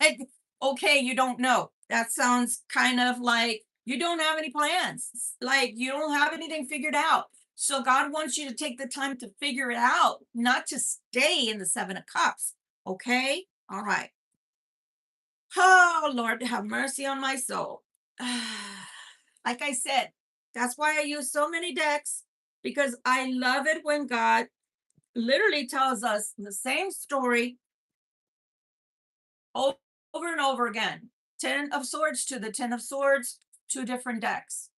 Like, okay, you don't know. That sounds kind of like you don't have any plans. Like you don't have anything figured out. So God wants you to take the time to figure it out, not to stay in the Seven of Cups. Okay? All right. Oh, Lord, have mercy on my soul. Like I said, that's why I use so many decks because I love it when God literally tells us the same story over and over again. Ten of Swords to the Ten of Swords, two different decks.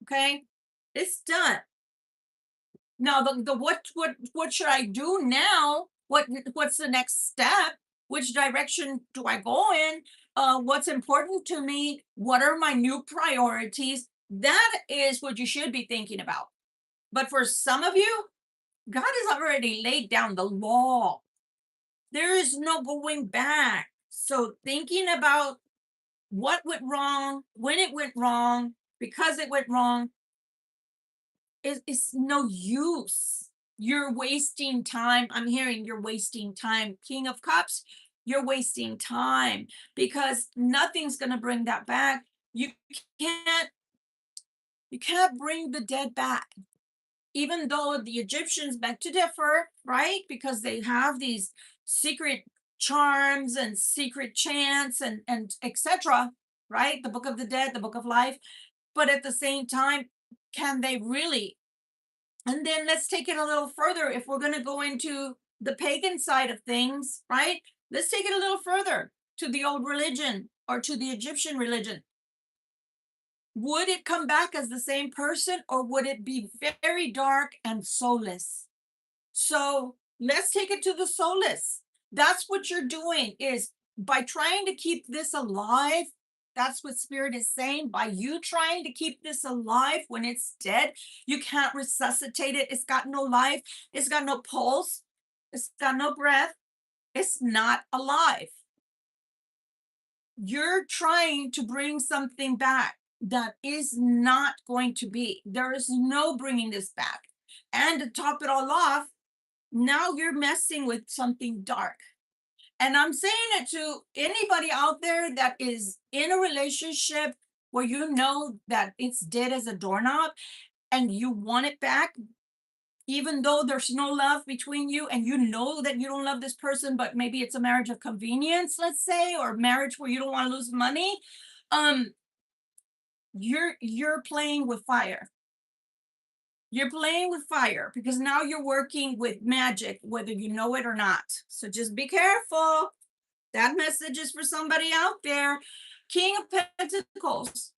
Okay, it's done. Now the what should I do now? What's the next step? Which direction do I go in? What's important to me? What are my new priorities? That is what you should be thinking about. But for some of you, God has already laid down the law. There is no going back. So thinking about what went wrong, when it went wrong, because it went wrong, is no use. You're wasting time. I'm hearing you're wasting time. King of Cups, you're wasting time because nothing's going to bring that back. You can't you can't bring the dead back. Even though the Egyptians beg to differ, right? Because they have these secret charms and secret chants and etc., right? The book of the dead, the book of life. But at the same time, can they really? And then let's take it a little further. If we're going to go into the pagan side of things, right? Let's take it a little further to the old religion or to the Egyptian religion. Would it come back as the same person or would it be very dark and soulless? So let's take it to the soulless. That's what you're doing is by trying to keep this alive. That's what spirit is saying. By you trying to keep this alive when it's dead, you can't resuscitate it. It's got no life. It's got no pulse. It's got no breath. It's not alive. You're trying to bring something back that is not going to be. There is no bringing this back. And to top it all off, now you're messing with something dark. And I'm saying it to anybody out there that is in a relationship where you know that it's dead as a doorknob and you want it back, even though there's no love between you and you know that you don't love this person, but maybe it's a marriage of convenience, let's say, or marriage where you don't want to lose money. Um, you're playing with fire. You're playing with fire because now you're working with magic, whether you know it or not. So just be careful. That message is for somebody out there. King of Pentacles.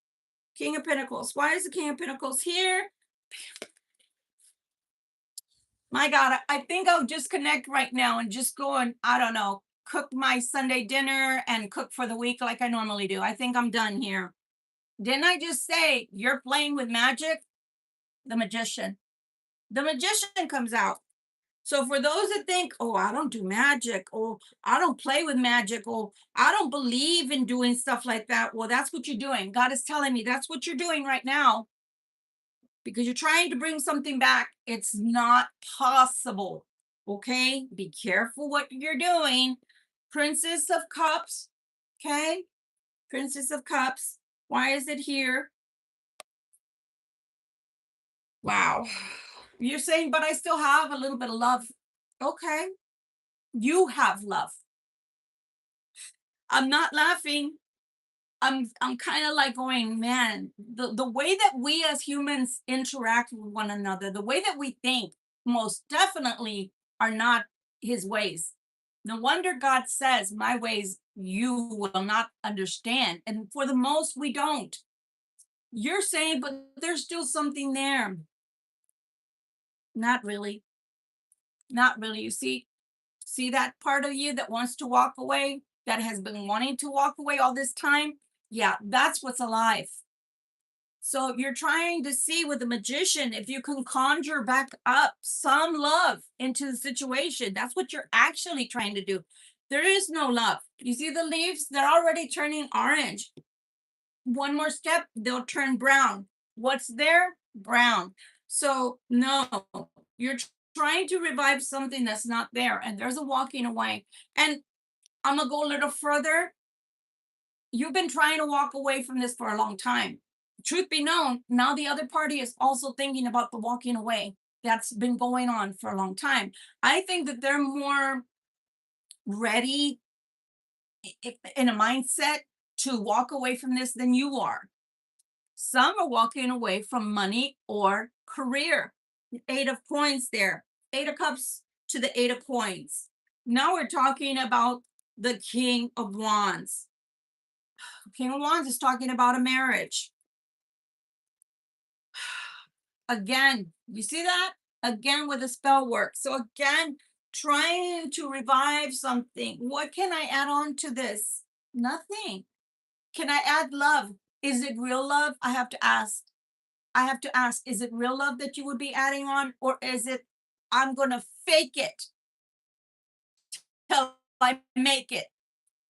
King of Pentacles. Why is the King of Pentacles here? My God, I think I'll disconnect right now and just go and, I don't know, cook my Sunday dinner and cook for the week like I normally do. I think I'm done here. Didn't I just say you're playing with magic? The magician. The magician comes out. So for those that think, oh, I don't do magic, or I don't play with magic, or I don't believe in doing stuff like that, well, that's what you're doing. God is telling me that's what you're doing right now because you're trying to bring something back. It's not possible. Okay, be careful what you're doing. Princess of Cups. Okay, Princess of Cups. Why is it here? Wow. You're saying, but I still have a little bit of love. Okay, you have love. I'm not laughing. I'm kind of like going, man, the way that we as humans interact with one another, the way that we think, most definitely are not his ways. No wonder God says, my ways you will not understand. And for the most, we don't. You're saying, but there's still something there. Not really. Not really. You see, See that part of you that wants to walk away, that has been wanting to walk away all this time? Yeah, that's what's alive. So you're trying to see with the magician if you can conjure back up some love into the situation. That's what you're actually trying to do. There is no love. You see the leaves? They're already turning orange. One more step, they'll turn brown. What's there? Brown. So, no, you're trying to revive something that's not there, and there's a walking away. And I'm going to go a little further. You've been trying to walk away from this for a long time. Truth be known, now the other party is also thinking about the walking away. That's been going on for a long time. I think that they're more ready in a mindset to walk away from this than you are. Some are walking away from money or career. 8 of coins there. 8 of cups to the 8 of coins. Now we're talking about the King of Wands. King of Wands is talking about a marriage. Again, you see that? Again with the spell work. So again, trying to revive something. What can I add on to this? Nothing. Can I add love? Is it real love? I have to ask. Is it real love that you would be adding on? Or is it, I'm going to fake it till I make it?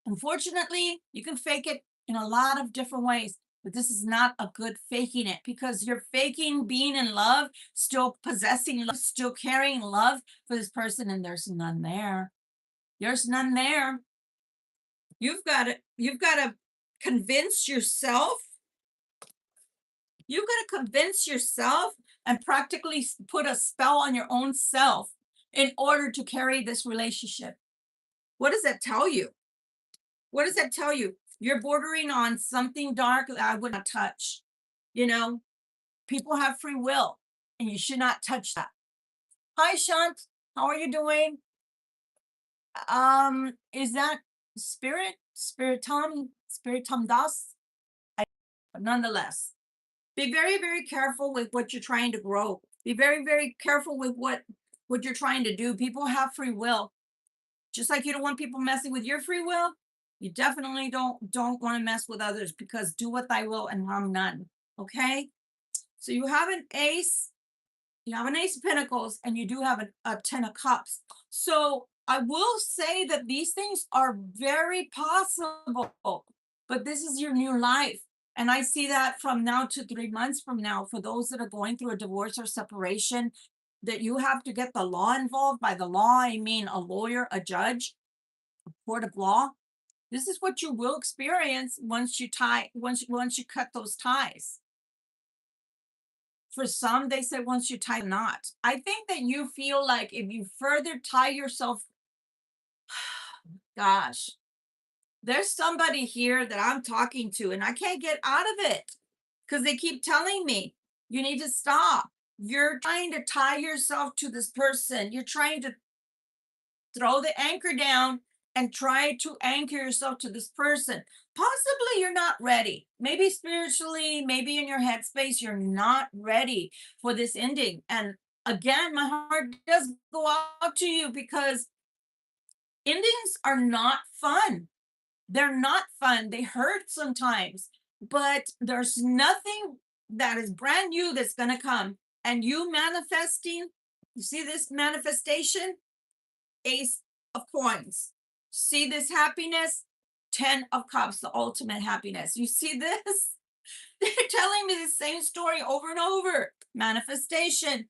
Unfortunately, you can fake it in a lot of different ways, but this is not a good faking it, because you're faking being in love, still possessing love, still carrying love for this person, and there's none there. There's none there. You've got to convince yourself. You've got to convince yourself and practically put a spell on your own self in order to carry this relationship. What does that tell you? What does that tell you? You're bordering on something dark that I would not touch. You know, people have free will, and you should not touch that. Hi, Shant. How are you doing? Is that Spiritum Das? But nonetheless, be very, very careful with what you're trying to grow. Be very, very careful with what you're trying to do. People have free will. Just like you don't want people messing with your free will, you definitely don't want to mess with others, because do what thy will and harm none. Okay? So you have an ace, you have an ace of pentacles, and you do have a 10 of cups. So I will say that these things are very possible, but this is your new life. And I see that from now to 3 months from now, for those that are going through a divorce or separation, that you have to get the law involved. By the law, I mean a lawyer, a judge, a court of law. This is what you will experience once you cut those ties. For some, they say once you tie the knot. I think that you feel like if you further tie yourself, gosh, there's somebody here that I'm talking to and I can't get out of it, because they keep telling me, you need to stop. You're trying to tie yourself to this person. You're trying to throw the anchor down and try to anchor yourself to this person. Possibly you're not ready. Maybe spiritually, maybe in your headspace, you're not ready for this ending. And again, my heart does go out to you, because endings are not fun. They're not fun. They hurt sometimes, but there's nothing that is brand new that's going to come. And you manifesting, you see this manifestation? Ace of coins. See this happiness? 10 of cups, the ultimate happiness. You see this? They're telling me the same story over and over. Manifestation,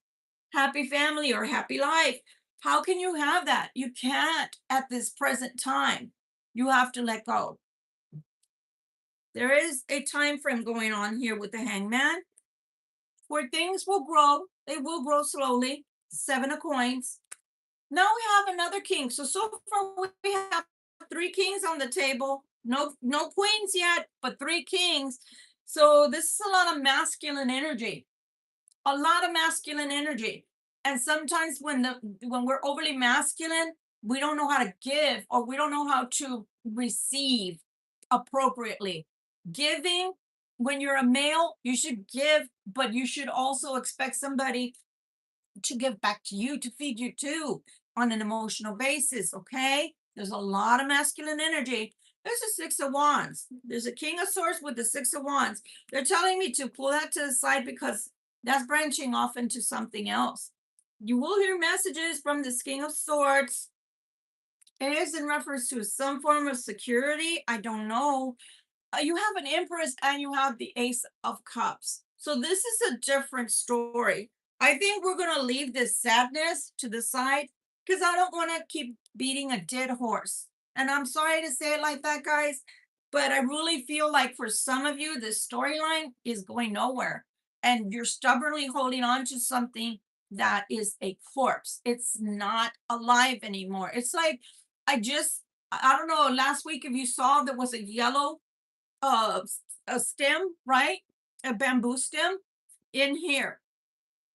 happy family or happy life. How can you have that? You can't at this present time. You have to let go. There is a time frame going on here with the Hangman, where things will grow. They will grow slowly. 7 of coins. Now we have another king. So far we have 3 kings on the table. No queens yet, but 3 kings. So this is a lot of masculine energy. A lot of masculine energy. And sometimes when we're overly masculine, we don't know how to give, or we don't know how to receive appropriately. Giving, when you're a male, you should give, but you should also expect somebody to give back to you, to feed you too. on an emotional basis, okay? There's a lot of masculine energy. There's a Six of Wands. There's a King of Swords with the Six of Wands. They're telling me to pull that to the side because that's branching off into something else. You will hear messages from this King of Swords. It is in reference to some form of security. I don't know. You have an Empress and you have the Ace of Cups. So this is a different story. I think we're going to leave this sadness to the side because I don't want to keep beating a dead horse. And I'm sorry to say it like that, guys, but I really feel like for some of you, this storyline is going nowhere and you're stubbornly holding on to something that is a corpse. It's not alive anymore. It's like, I don't know, last week, if you saw, there was a yellow uh a stem, right? A bamboo stem in here.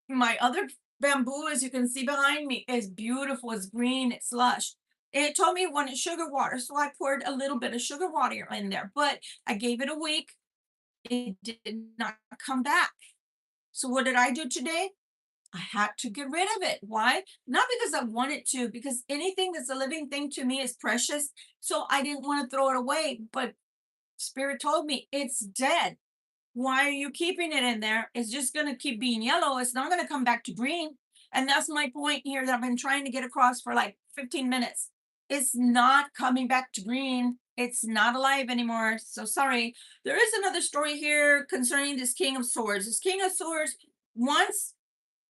My other bamboo, as you can see behind me, is beautiful. It's green, it's lush. It told me it wanted sugar water, so I poured a little bit of sugar water in there, but I gave it a week. It did not come back. So what did I do today? I had to get rid of it. Why? Not because I wanted to, because anything that's a living thing to me is precious. So I didn't want to throw it away, but Spirit told me it's dead. Why are you keeping it in there? It's just going to keep being yellow. It's not going to come back to green. And that's my point here that I've been trying to get across for like 15 minutes. It's not coming back to green. It's not alive anymore. So sorry. There is another story here concerning this King of Swords. This King of Swords, once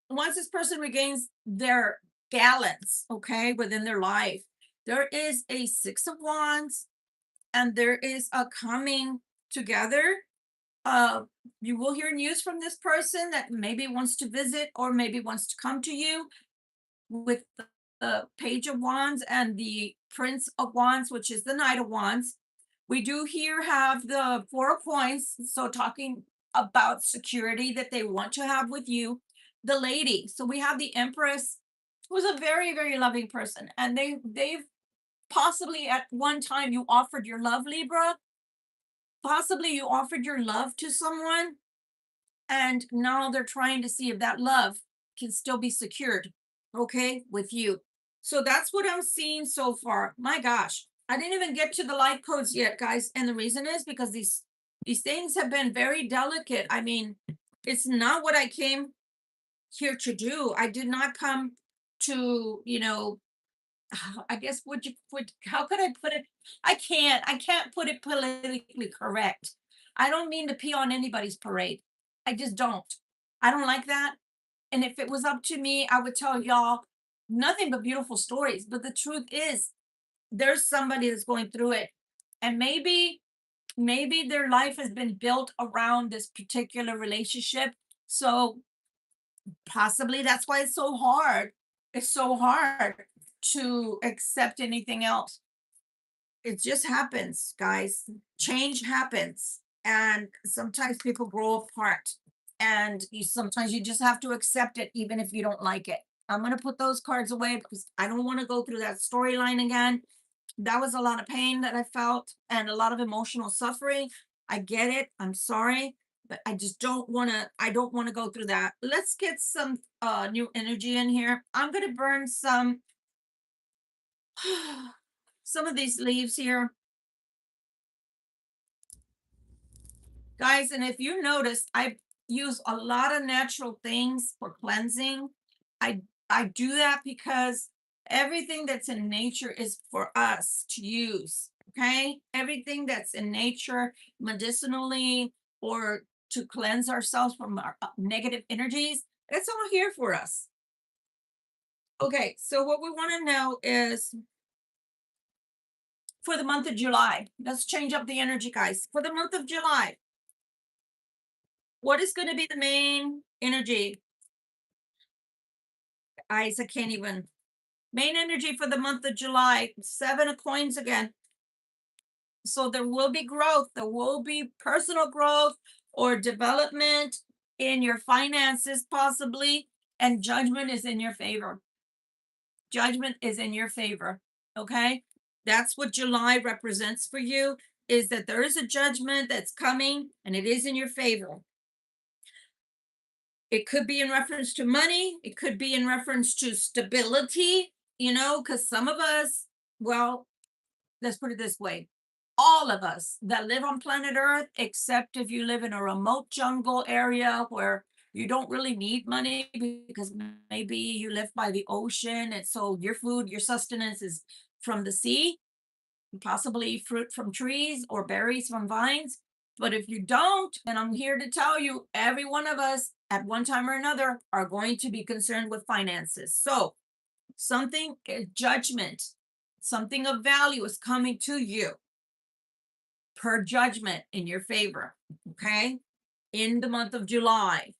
once this person regains their balance, okay, within their life, there is a Six of Wands and there is a coming together. uh you will hear news from this person that maybe wants to visit or maybe wants to come to you with the Page of Wands and the Prince of Wands, which is the Knight of Wands. We do here have the Four of Coins, so talking about security that they want to have with you. The Lady, so we have the Empress, who's a very, very loving person, and they've possibly at one time you offered your love, Libra. Possibly you offered your love to someone, and now they're trying to see if that love can still be secured, okay, with you. So that's what I'm seeing so far. My gosh, I didn't even get to the light codes yet, guys, and the reason is because these things have been very delicate. I mean, it's not what I came here to do. I did not come to, I guess would you would how could I put it? I can't put it politically correct. I don't mean to pee on anybody's parade. I just don't. I don't like that. And if it was up to me, I would tell y'all nothing but beautiful stories. But the truth is, there's somebody that's going through it. And maybe their life has been built around this particular relationship. So possibly that's why it's so hard. It's so hard to accept anything else. It just happens, guys. Change happens. And sometimes people grow apart. And sometimes you just have to accept it, even if you don't like it. I'm going to put those cards away because I don't want to go through that storyline again. That was a lot of pain that I felt and a lot of emotional suffering. I get it. I'm sorry, but I just don't want to go through that. Let's get some new energy in here. I'm going to burn some of these leaves here, guys. And if you notice, I use a lot of natural things for cleansing. I i do that because everything that's in nature is for us to use, okay? Everything that's in nature medicinally or to cleanse ourselves from our negative energies, it's all here for us. Okay, so what we want to know is for the month of July, let's change up the energy, guys. For the month of July, what is going to be the main energy? Guys, I can't even. Main energy for the month of July, Seven of Coins again. So there will be growth. There will be personal growth or development in your finances, possibly. And judgment is in your favor. Judgment is in your favor. Okay. That's what July represents for you, is that there is a judgment that's coming and it is in your favor. It could be in reference to money. It could be in reference to stability. you know, because some of us, well, let's put it this way, all of us that live on planet Earth, except if you live in a remote jungle area where you don't really need money because maybe you live by the ocean and so your food, your sustenance is from the sea, possibly fruit from trees or berries from vines. But if you don't, then I'm here to tell you, every one of us at one time or another are going to be concerned with finances. So something, judgment, something of value is coming to you per judgment in your favor. Okay. In the month of July.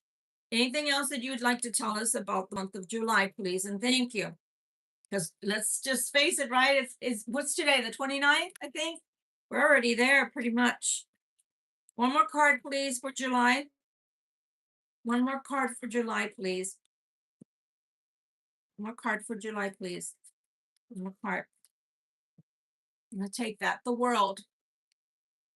Anything else that you would like to tell us about the month of July, please? And thank you. Because let's just face it, right? It's what's today, the 29th, I think? We're already there pretty much. One more card, please, for July. One more card for July, please. One more card for July, please. One more card. I'm gonna take that. The world.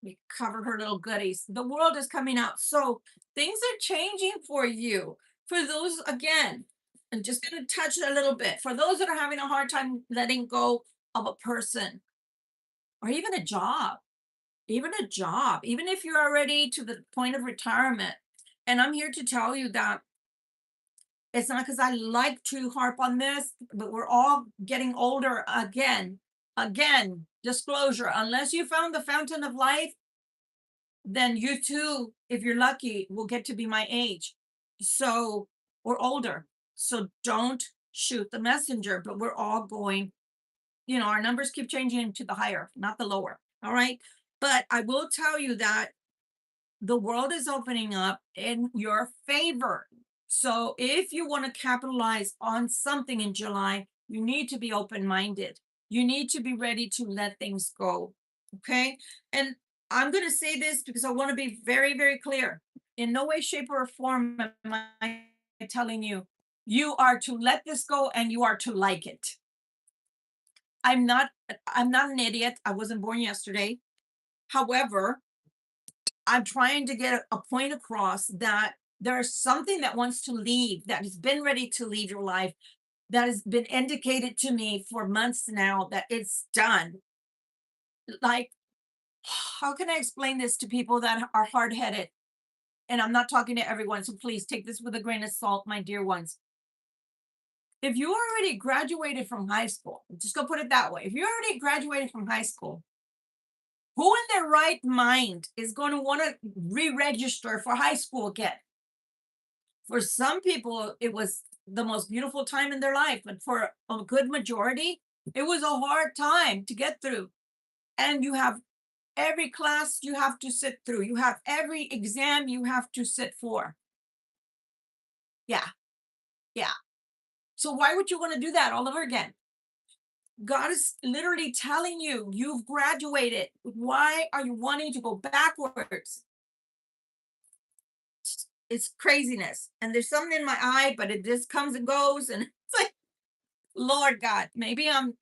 We cover her little goodies. The world is coming out. So things are changing for you. For those, again, I'm just going to touch it a little bit. For those that are having a hard time letting go of a person or even a job, even if you're already to the point of retirement. And I'm here to tell you that it's not because I like to harp on this, but we're all getting older again. Again, disclosure, unless you found the fountain of life, then you too, if you're lucky, will get to be my age. So, or older. So don't shoot the messenger, but we're all going, you know, our numbers keep changing to the higher, not the lower. All right. But I will tell you that the world is opening up in your favor. So if you want to capitalize on something in July, you need to be open minded. You need to be ready to let things go. Okay. And I'm going to say this because I want to be very, very clear. In no way, shape, or form am I telling you, you are to let this go and you are to like it. I'm not, I'm not an idiot. I wasn't born yesterday. However, I'm trying to get a point across that there's something that wants to leave, that has been ready to leave your life, that has been indicated to me for months now that it's done. Like, how can I explain this to people that are hard headed? And I'm not talking to everyone, so please take this with a grain of salt, my dear ones. If you already graduated from high school, just go put it that way. If you already graduated from high school, who in their right mind is going to want to re register for high school again? For some people, it was the most beautiful time in their life, but for a good majority, it was a hard time to get through. And you have every class you have to sit through, you have every exam you have to sit for. Yeah, yeah. So, why would you want to do that all over again? God is literally telling you, you've graduated. Why are you wanting to go backwards? It's craziness. And there's something in my eye, but it just comes and goes. And it's like, Lord God, maybe I'm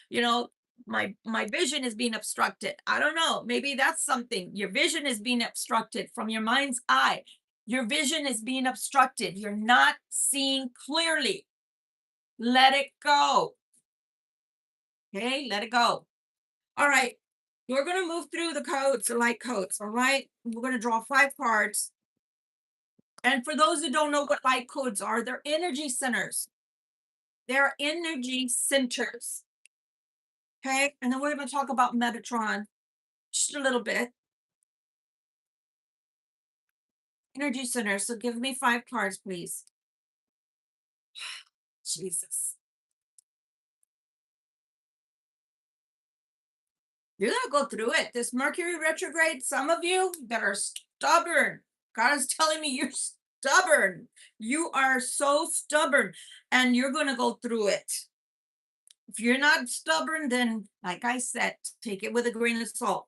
you know, my vision is being obstructed. I don't know. Maybe that's something. Your vision is being obstructed from your mind's eye. Your vision is being obstructed. You're not seeing clearly. Let it go. Okay, let it go. All right. We're going to move through the codes, the light codes. All right. We're going to draw 5 cards. And for those who don't know what light codes are, they're energy centers. They're energy centers. Okay. And then we're going to talk about Metatron just a little bit. Energy centers. So give me 5 cards, please. Jesus. You're going to go through it. This Mercury retrograde, some of you that are stubborn, God is telling me you're stubborn. You are so stubborn and you're going to go through it. If you're not stubborn, then, like I said, take it with a grain of salt.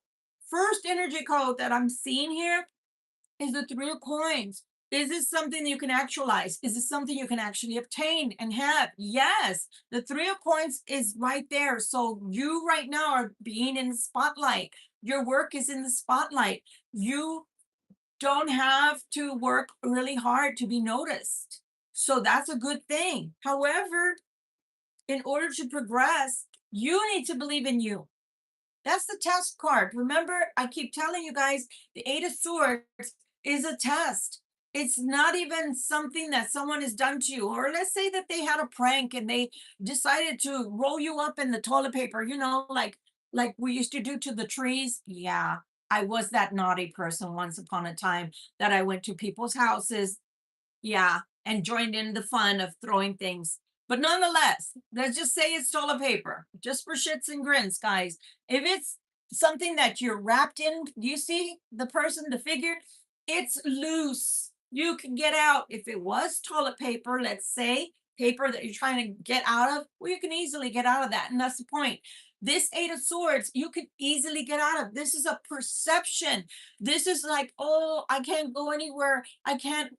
First energy code that I'm seeing here is the 3 of coins. Is this something you can actualize? Is this something you can actually obtain and have? Yes, the 3 of coins is right there. So you right now are being in the spotlight. Your work is in the spotlight. You don't have to work really hard to be noticed. So that's a good thing. However, in order to progress, you need to believe in you. That's the test card. Remember, I keep telling you guys, the Eight of Swords is a test. It's not even something that someone has done to you. Or let's say that they had a prank and they decided to roll you up in the toilet paper, like we used to do to the trees. Yeah, I was that naughty person once upon a time that I went to people's houses, yeah, and joined in the fun of throwing things. But nonetheless, let's just say it's toilet paper, just for shits and grins, guys. If it's something that you're wrapped in, do you see the person, the figure? It's loose. You can get out. If it was toilet paper, let's say paper that you're trying to get out of, well, you can easily get out of that. And that's the point. This Eight of Swords, you can easily get out of. This is a perception. This is like, oh, I can't go anywhere. I can't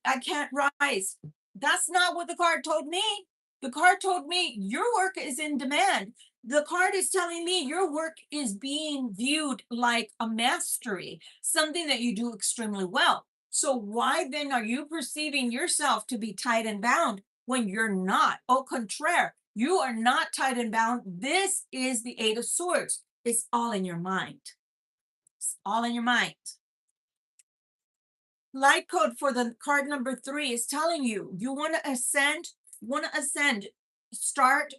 rise. That's not what the card told me. The card told me your work is in demand. The card is telling me your work is being viewed like a mastery, something that you do extremely well. So why then are you perceiving yourself to be tied and bound when you're not? Au contraire, you are not tied and bound. This is the Eight of Swords. It's all in your mind. It's all in your mind. Light code for the card number 3 is telling you want to ascend, start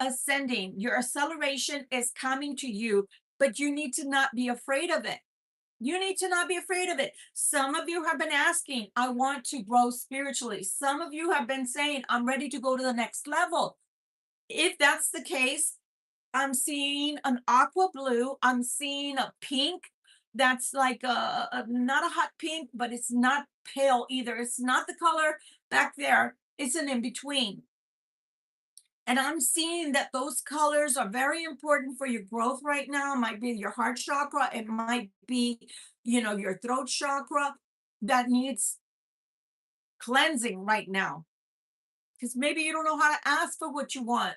ascending. Your acceleration is coming to you, but you need to not be afraid of it. You need to not be afraid of it. Some of you have been asking, I want to grow spiritually. Some of you have been saying, I'm ready to go to the next level. If that's the case, I'm seeing an aqua blue. I'm seeing a pink that's like not a hot pink, but it's not pale either. It's not the color back there. It's an in between. And I'm seeing that those colors are very important for your growth right now. It might be your heart chakra. It might be, your throat chakra that needs cleansing right now. Because maybe you don't know how to ask for what you want.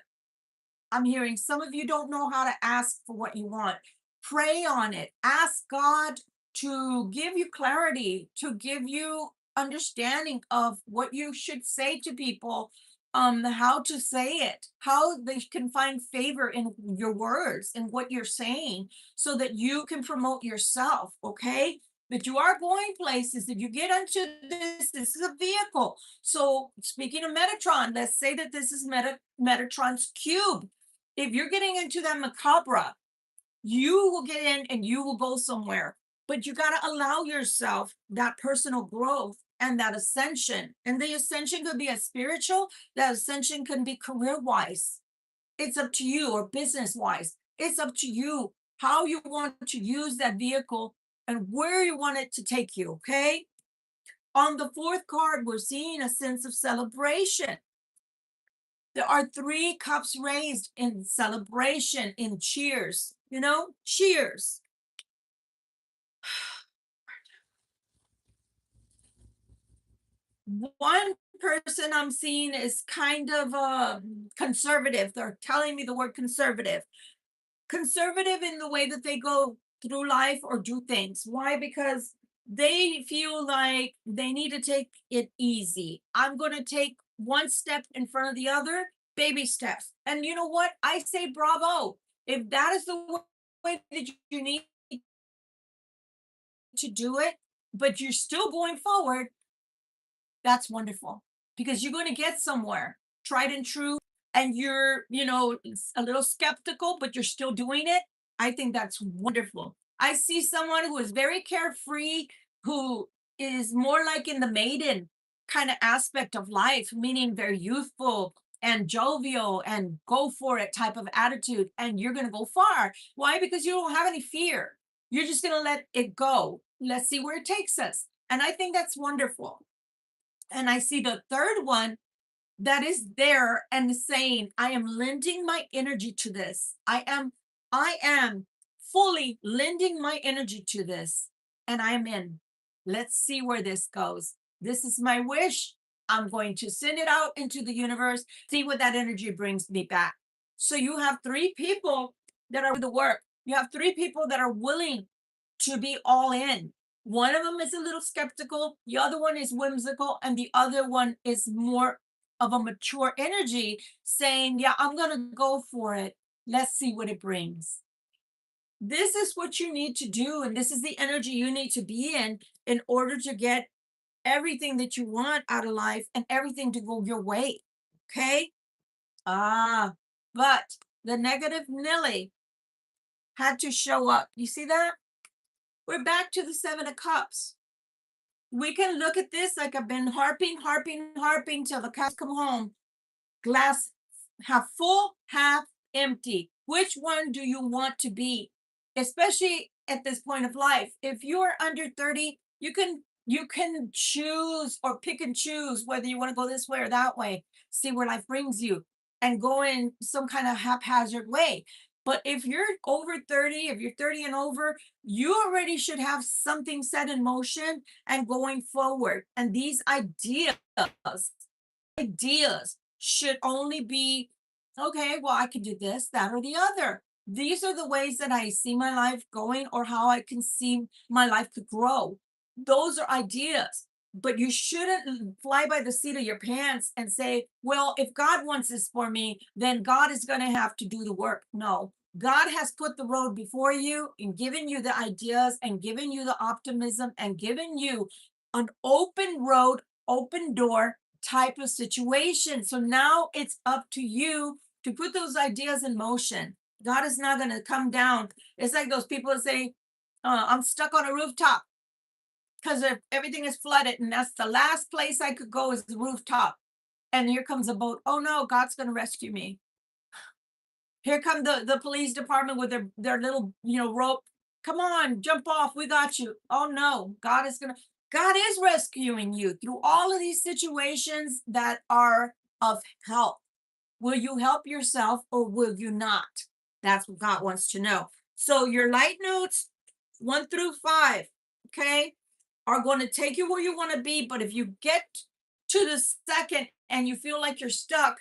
I'm hearing some of you don't know how to ask for what you want. Pray on it. Ask God to give you clarity, to give you understanding of what you should say to people, how to say it, how they can find favor in your words and what you're saying so that you can promote yourself, okay? But you are going places. If you get into this is a vehicle. So speaking of Metatron, let's say that this is Metatron's cube. If you're getting into that macabre, you will get in and you will go somewhere. But you got to allow yourself that personal growth and that ascension. And the ascension could be a spiritual, that ascension can be career wise. It's up to you, or business wise. It's up to you how you want to use that vehicle and where you want it to take you. Okay. On the 4th card, we're seeing a sense of celebration. There are 3 cups raised in celebration, in cheers, cheers. One person I'm seeing is kind of conservative. They're telling me the word conservative. Conservative in the way that they go through life or do things. Why? Because they feel like they need to take it easy. I'm going to take one step in front of the other, baby steps. And you know what? I say bravo. If that is the way that you need to do it, but you're still going forward, that's wonderful because you're going to get somewhere, tried and true. And you're, a little skeptical, but you're still doing it. I think that's wonderful. I see someone who is very carefree, who is more like in the maiden kind of aspect of life, meaning they're youthful and jovial and go for it type of attitude. And you're going to go far. Why? Because you don't have any fear. You're just going to let it go. Let's see where it takes us. And I think that's wonderful. And I see the third one that is there and saying, I am lending my energy to this. I am fully lending my energy to this, and I am in. Let's see where this goes. This is my wish. I'm going to send it out into the universe, see what that energy brings me back. So you have 3 people that are the work. You have 3 people that are willing to be all in. One of them is a little skeptical, the other one is whimsical, and the other one is more of a mature energy saying, yeah, I'm going to go for it. Let's see what it brings. This is what you need to do. And this is the energy you need to be in order to get everything that you want out of life and everything to go your way. Okay. But the negative Nilly had to show up. You see that? We're back to the 7 of Cups. We can look at this like I've been harping till the cows come home. Glass half full, half empty. Which one do you want to be? Especially at this point of life. If you're under 30, you can choose or pick and choose whether you want to go this way or that way, see where life brings you, and go in some kind of haphazard way. But if you're over 30, if you're 30 and over, you already should have something set in motion and going forward. And these ideas should only be, okay, well, I could do this, that, or the other. These are the ways that I see my life going, or how I can see my life to grow. Those are ideas. But you shouldn't fly by the seat of your pants and say, well, if God wants this for me, then God is going to have to do the work. No, God has put the road before you and given you the ideas and given you the optimism and given you an open road, open door type of situation. So now it's up to you to put those ideas in motion. God is not going to come down. It's like those people that say, I'm stuck on a rooftop because if everything is flooded and that's the last place I could go is the rooftop. And here comes a boat. Oh no, God's going to rescue me. Here come the police department with their little, rope. Come on, jump off. We got you. Oh no, God is rescuing you through all of these situations that are of help. Will you help yourself or will you not? That's what God wants to know. So your light notes 1 through 5, okay, are going to take you where you want to be. But if you get to the second and you feel like you're stuck,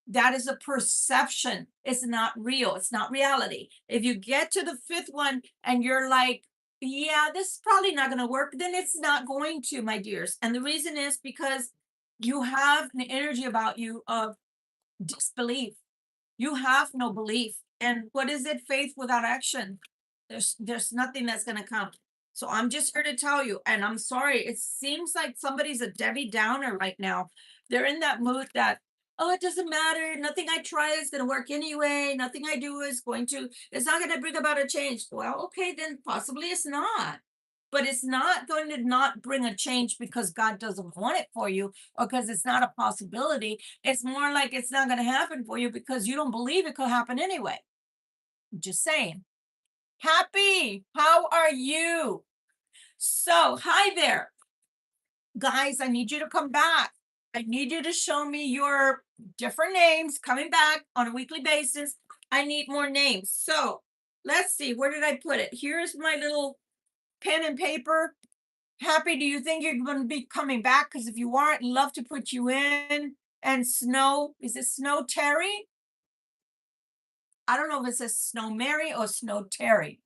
that is a perception. It's not real. It's not reality. If you get to the 5th one and you're like, yeah, this is probably not going to work, then it's not going to, my dears. And the reason is because you have an energy about you of disbelief. You have no belief. And what is it? Faith without action. There's nothing that's going to come. So I'm just here to tell you, and I'm sorry, it seems like somebody's a Debbie Downer right now. They're in that mood that, oh, it doesn't matter. Nothing I try is going to work anyway. Nothing I do it's not going to bring about a change. Well, okay, then possibly it's not. But it's not going to not bring a change because God doesn't want it for you or because it's not a possibility. It's more like it's not going to happen for you because you don't believe it could happen anyway. Just saying. Happy, how are you? So, hi there. Guys, I need you to come back. I need you to show me your different names coming back on a weekly basis. I need more names. So, let's see, where did I put it? Here's my little pen and paper. Happy, do you think you're going to be coming back? Because if you aren't, I'd love to put you in. And Snow, is it Snow Terry? I don't know if it says Snow Mary or Snow Terry,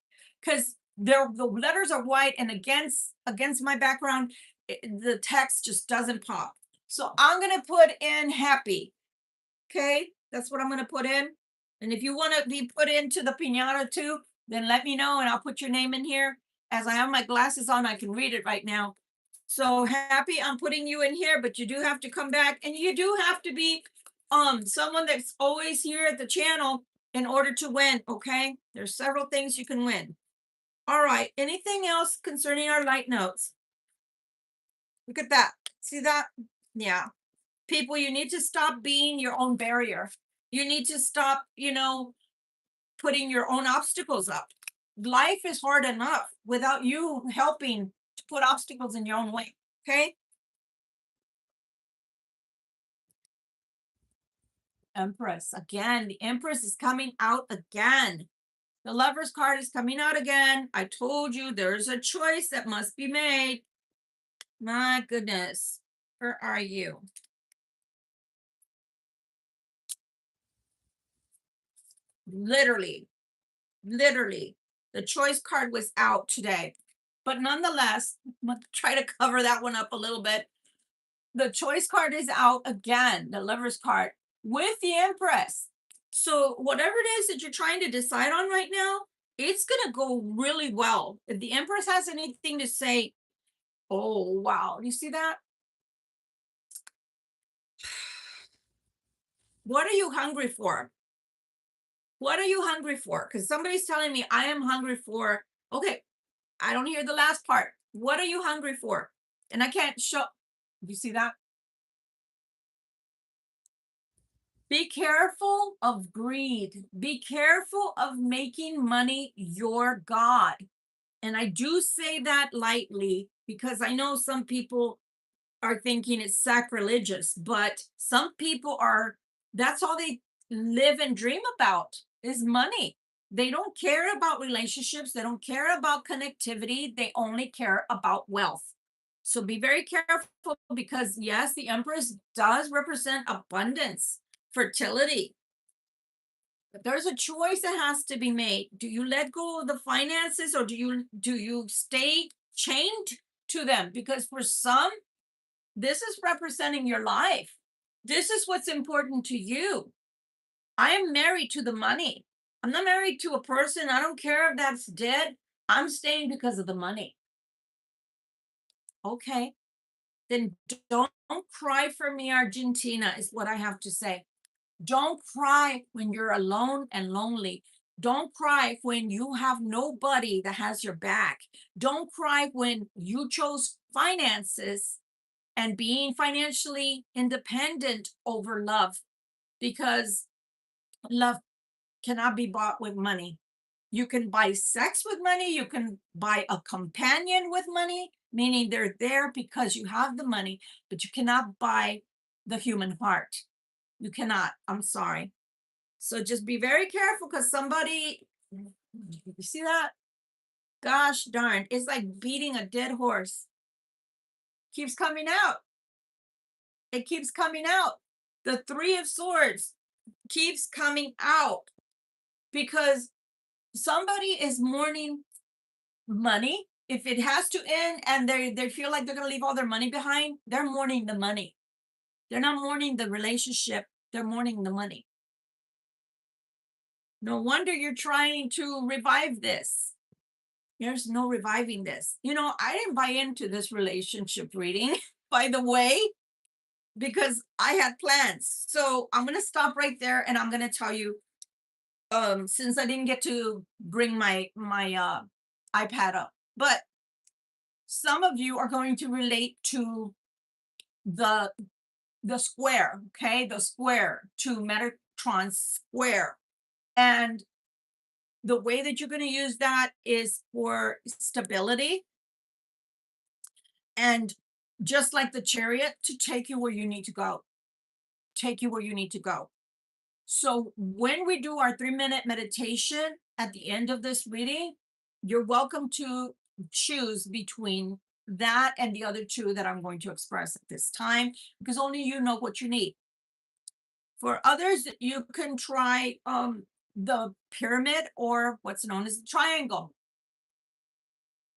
because the letters are white and against my background, the text just doesn't pop. So I'm gonna put in Happy. Okay, that's what I'm gonna put in. And if you want to be put into the piñata too, then let me know and I'll put your name in here. As I have my glasses on, I can read it right now. So Happy, I'm putting you in here, but you do have to come back and you do have to be someone that's always here at the channel in order to win. Okay, there's several things you can win. All right, anything else concerning our light notes? Look at that. See that? Yeah. People, you need to stop being your own barrier. You need to stop, putting your own obstacles up. Life is hard enough without you helping to put obstacles in your own way. Okay. Empress. Again, the Empress is coming out again. The Lover's card is coming out again. I told you there's a choice that must be made. My goodness. Where are you? Literally, the choice card was out today. But nonetheless, I'm going to try to cover that one up a little bit. The choice card is out again, the Lovers card with the Empress. So whatever it is that you're trying to decide on right now, it's gonna go really well. If the Empress has anything to say, oh wow, you see that? What are you hungry for? What are you hungry for? Because somebody's telling me I am hungry for. Okay, I don't hear the last part. What are you hungry for? And I can't show. You see that? Be careful of greed. Be careful of making money your God. And I do say that lightly because I know some people are thinking it's sacrilegious, but some people are, that's all they live and dream about is money. They don't care about relationships, they don't care about connectivity, they only care about wealth. So be very careful because, yes, the Empress does represent abundance, fertility. But there's a choice that has to be made. Do you let go of the finances or do you stay chained to them? Because for some, this is representing your life. This is what's important to you. I am married to the money. I'm not married to a person. I don't care if that's dead. I'm staying because of the money. Okay. Then don't cry for me, Argentina, is what I have to say. Don't cry when you're alone and lonely. Don't cry when you have nobody that has your back. Don't cry when you chose finances and being financially independent over love, because love cannot be bought with money. You can buy sex with money, you can buy a companion with money, meaning they're there because you have the money, but you cannot buy the human heart. You cannot. I'm sorry. So just be very careful because somebody, you see that? Gosh darn, it's like beating a dead horse. Keeps coming out. It keeps coming out. The Three of Swords keeps coming out because somebody is mourning money. If it has to end and they feel like they're going to leave all their money behind, they're mourning the money. They're not mourning the relationship, they're mourning the money. No wonder you're trying to revive this. There's no reviving this. I didn't buy into this relationship reading, by the way, because I had plans. So I'm going to stop right there and I'm going to tell you, since I didn't get to bring my iPad up, but some of you are going to relate to the the square, okay? The square to Metatron square. And the way that you're going to use that is for stability and just like the chariot to take you where you need to go. Take you where you need to go. So when we do our 3-minute meditation at the end of this reading, you're welcome to choose between that and the other two that I'm going to express at this time, because only you know what you need. For others, you can try the pyramid or what's known as the triangle.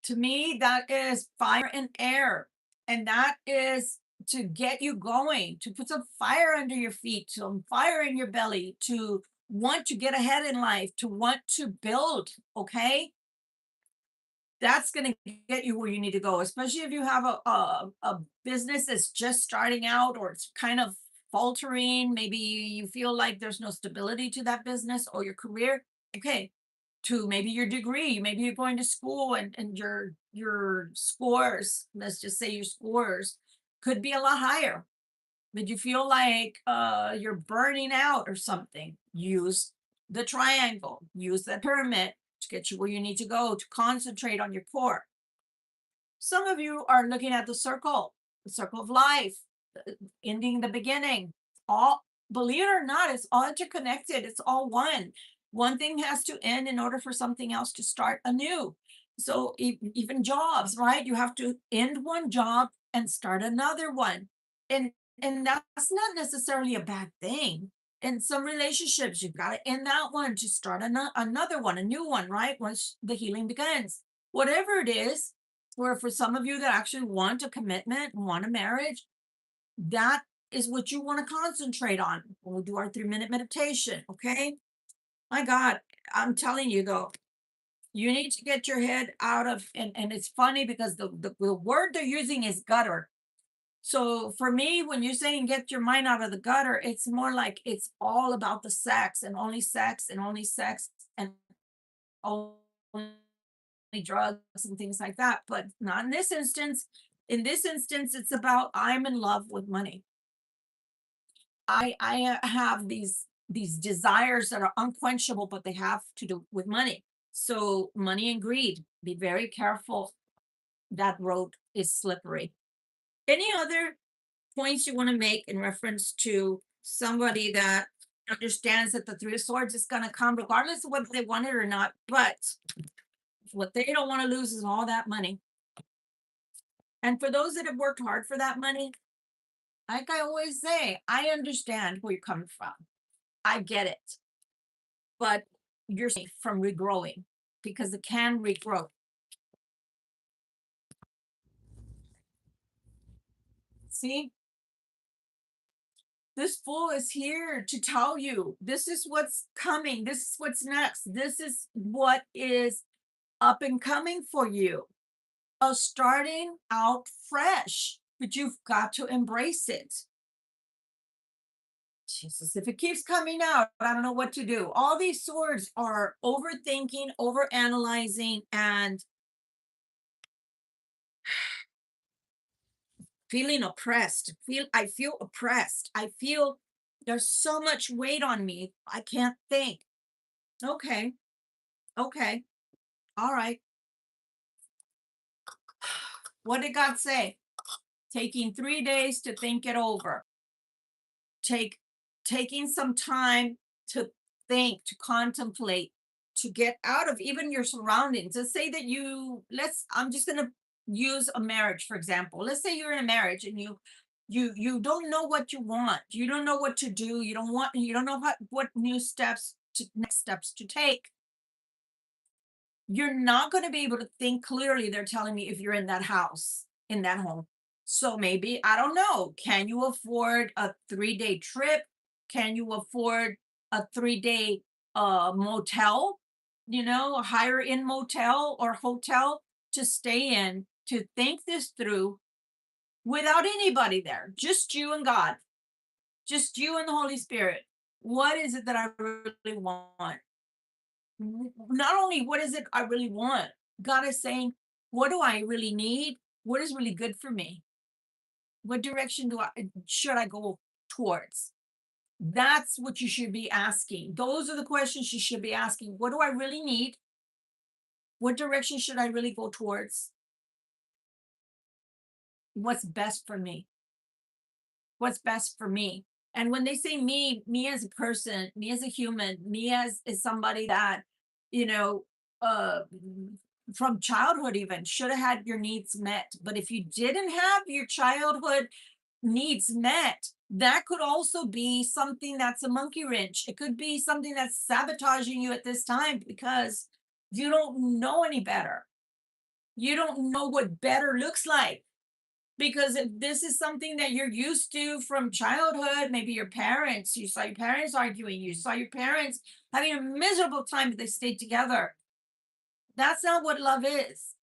To me, that is fire and air. And that is to get you going, to put some fire under your feet, some fire in your belly, to want to get ahead in life, to want to build. Okay. That's going to get you where you need to go, especially if you have a business that's just starting out or it's kind of faltering. Maybe you feel like there's no stability to that business or your career. Okay, to maybe your degree, maybe you're going to school and your scores, let's just say your scores could be a lot higher, but you feel like you're burning out or something. Use the triangle, use the pyramid to get you where you need to go, to concentrate on your core. Some of you are looking at the circle of life, ending the beginning. All, believe it or not, it's all interconnected. It's all one. One thing has to end in order for something else to start anew. So even jobs, right? You have to end one job and start another one. And and that's not necessarily a bad thing. In some relationships, you've got to end that one to start another one, a new one, right? Once the healing begins. Whatever it is, or for some of you that actually want a commitment, want a marriage, That is what you want to concentrate on when we do our 3-minute meditation. Okay. My God, I'm telling you though, you need to get your head out of, and it's funny because the word they're using is gutter. So for me, when you're saying get your mind out of the gutter, it's more like it's all about the sex and only sex and only sex and only drugs and things like that. But not in this instance. In this instance, it's about I'm in love with money. I have these desires that are unquenchable, but they have to do with money. So money and greed. Be very careful. That road is slippery. Any other points you want to make in reference to somebody that understands that the Three of Swords is going to come regardless of whether they want it or not? But what they don't want to lose is all that money. And for those that have worked hard for that money, like I always say, I understand where you're coming from. I get it. But you're safe from regrowing because it can regrow. See, this fool is here to tell you this is what's coming, this is what's next, this is what is up and coming for you. Starting out fresh, but you've got to embrace it. Jesus, if it keeps coming out, I don't know what to do. All these swords are overthinking, overanalyzing, and feeling oppressed. I feel oppressed. I feel there's so much weight on me. I can't think. Okay. Okay. All right. What did God say? Taking 3 days to think it over. Take taking some time to think, to contemplate, to get out of even your surroundings. Let's say that I'm just gonna use a marriage, for example. Let's say you're in a marriage and you don't know what you want. You don't know what to do. You don't know what next steps to take. You're not going to be able to think clearly, they're telling me, if you're in that house, in that home. So maybe, I don't know, can you afford a 3-day trip? Can you afford a 3-day motel, a higher in motel or hotel to stay in, to think this through without anybody there, just you and God, just you and the Holy Spirit. What is it that I really want? Not only what is it I really want, God is saying, what do I really need? What is really good for me? What direction should I go towards? That's what you should be asking. Those are the questions you should be asking. What do I really need? What direction should I really go towards? What's best for me? What's best for me? And when they say me as a person, me as a human, me as somebody that, you know, uh from childhood even should have had your needs met. But if you didn't have your childhood needs met, that could also be something that's a monkey wrench. It could be something that's sabotaging you at this time because you don't know any better. You don't know what better looks like. Because if this is something that you're used to from childhood, maybe your parents, you saw your parents arguing, you saw your parents having a miserable time, but they stayed together. That's not what love is.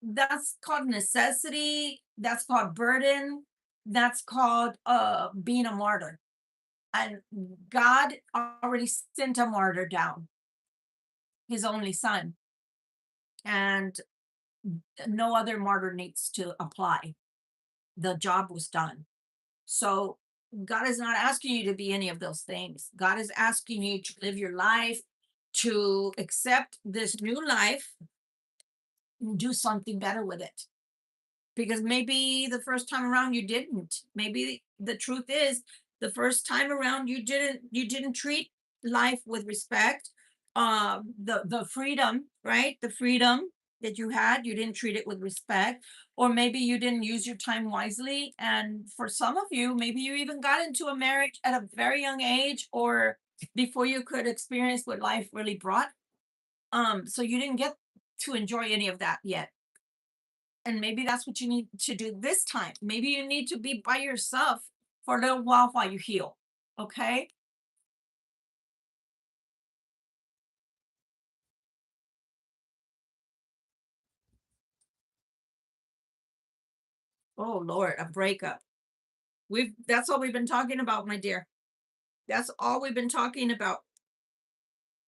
That's called necessity, that's called burden, that's called being a martyr. And God already sent a martyr down, his only son. And no other martyr needs to apply. The job was done. So God is not asking you to be any of those things. God is asking you to live your life, to accept this new life, and do something better with it. Because maybe the first time around you didn't. Maybe the truth is the first time around you didn't treat life with respect. The freedom, right? The freedom that you had, you didn't treat it with respect, or maybe you didn't use your time wisely. And for some of you, maybe you even got into a marriage at a very young age, or before you could experience what life really brought. So you didn't get to enjoy any of that yet. And maybe that's what you need to do this time. Maybe you need to be by yourself for a little while you heal. Okay. Oh Lord, a breakup. That's all we've been talking about, my dear. That's all we've been talking about.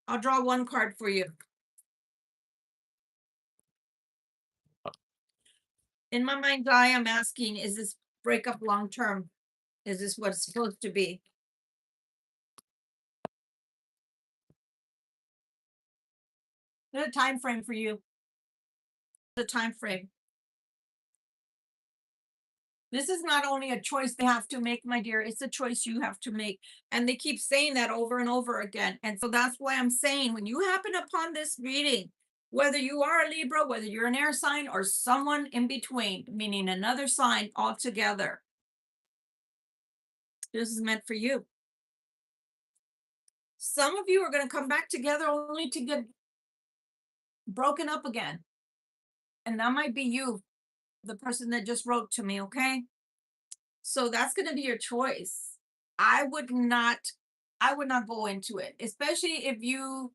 I'll draw one card for you. In my mind's eye, I'm asking, is this breakup long term? Is this what it's supposed to be? There's a time frame for you. The time frame. This is not only a choice they have to make, my dear, it's a choice you have to make. And they keep saying that over and over again. And so that's why I'm saying when you happen upon this reading, whether you are a Libra, whether you're an air sign or someone in between, meaning another sign altogether, this is meant for you. Some of you are going to come back together only to get broken up again. And that might be you, the person that just wrote to me, okay? So that's going to be your choice. I would not go into it, especially if you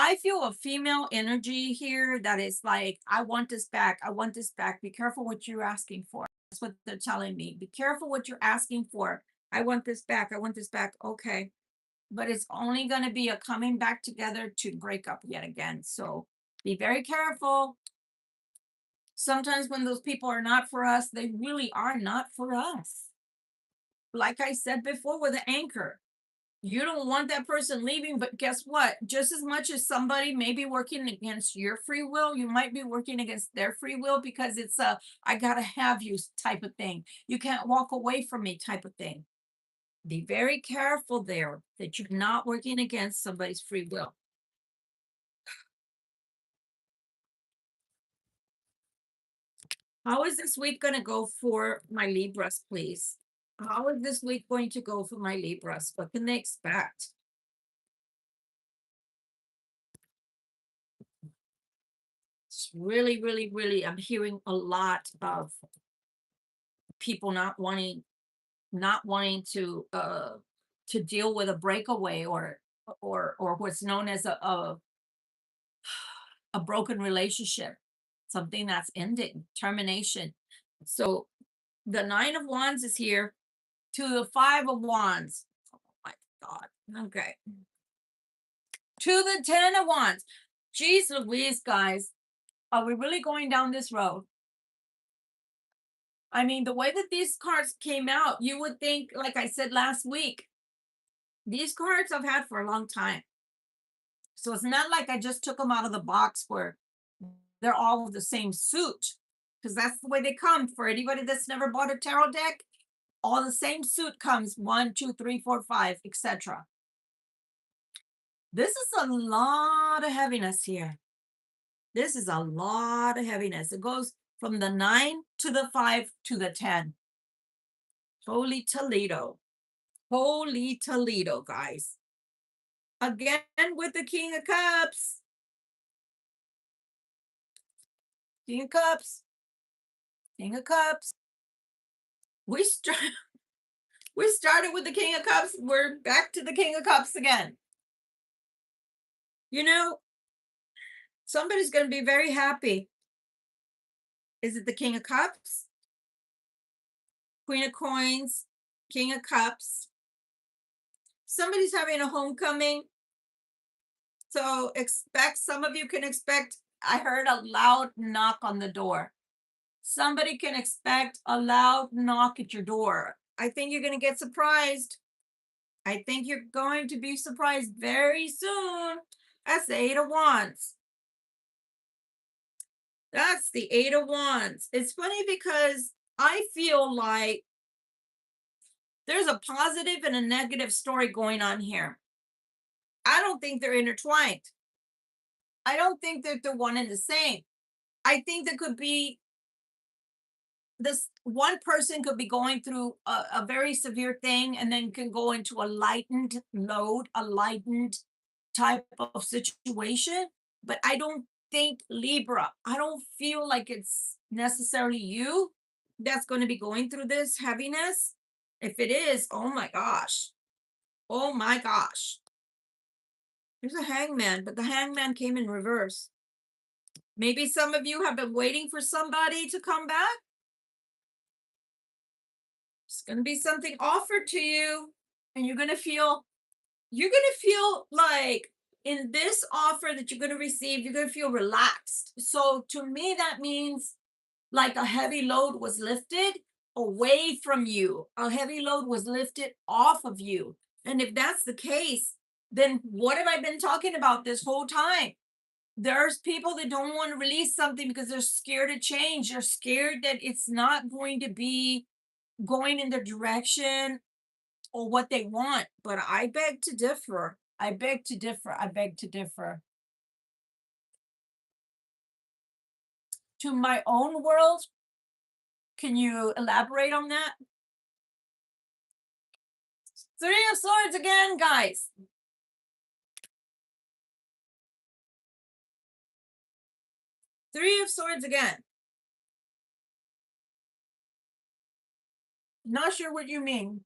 I feel a female energy here that is like, I want this back. I want this back. Be careful what you're asking for. That's what they're telling me. Be careful what you're asking for. I want this back. I want this back. Okay. But it's only going to be a coming back together to break up yet again. So be very careful. Sometimes when those people are not for us, they really are not for us. Like I said before with the anchor, you don't want that person leaving, but guess what? Just as much as somebody may be working against your free will, you might be working against their free will because it's a I gotta have you type of thing. You can't walk away from me type of thing. Be very careful there that you're not working against somebody's free will. How is this week going to go for my Libras, please? How is this week going to go for my Libras? What can they expect? It's really, really, really, I'm hearing a lot of people not wanting to deal with a breakaway or what's known as a broken relationship, something that's ending, termination. So the 9 of Wands is here to the 5 of Wands. Oh my God. Okay. To the 10 of Wands. Jeez Louise, guys. Are we really going down this road? I mean, the way that these cards came out, you would think, like I said last week, these cards I've had for a long time. So it's not like I just took them out of the box where they're all the same suit, because that's the way they come. For anybody that's never bought a tarot deck, all the same suit comes 1, 2, 3, 4, 5, etc. This is a lot of heaviness here. This is a lot of heaviness. It goes from the 9 to the 5 to the 10. Holy Toledo. Holy Toledo, guys. Again with the King of Cups. King of Cups. King of Cups. We started with the King of Cups. We're back to the King of Cups again. You know, somebody's going to be very happy. Is it the King of Cups? Queen of Coins, King of Cups. Somebody's having a homecoming. So some of you can expect, I heard a loud knock on the door. Somebody can expect a loud knock at your door. I think you're going to get surprised. I think you're going to be surprised very soon. That's the 8 of Wands. That's the 8 of Wands. It's funny because I feel like there's a positive and a negative story going on here. I don't think they're intertwined. I don't think that they're one and the same. I think there could be this one person could be going through a very severe thing and then can go into a lightened load, a lightened type of situation. But I don't think Libra. I don't feel like it's necessarily you that's going to be going through this heaviness. If it is, oh my gosh. Oh my gosh. There's a hangman, but the hangman came in reverse. Maybe some of you have been waiting for somebody to come back. It's going to be something offered to you, and you're going to feel like in this offer that you're going to receive, you're going to feel relaxed. So to me, that means like a heavy load was lifted away from you, a heavy load was lifted off of you. And if that's the case, then what have I been talking about this whole time? There's people that don't want to release something because they're scared of change. They're scared that it's not going to be going in the direction or what they want. But I beg to differ. I beg to differ. I beg to differ. To my own world, can you elaborate on that? Three of Swords again, guys. Three of Swords again. Not sure what you mean.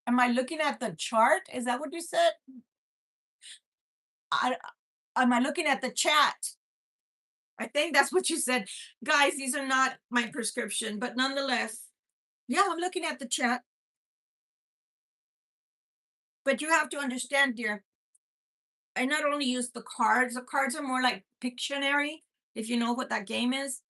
Am I looking at the chart? Is that what you said? Am I looking at the chat? I think that's what you said. Guys, these are not my prescription, but nonetheless, yeah, I'm looking at the chat. But you have to understand, dear, I not only use the cards are more like Pictionary, if you know what that game is.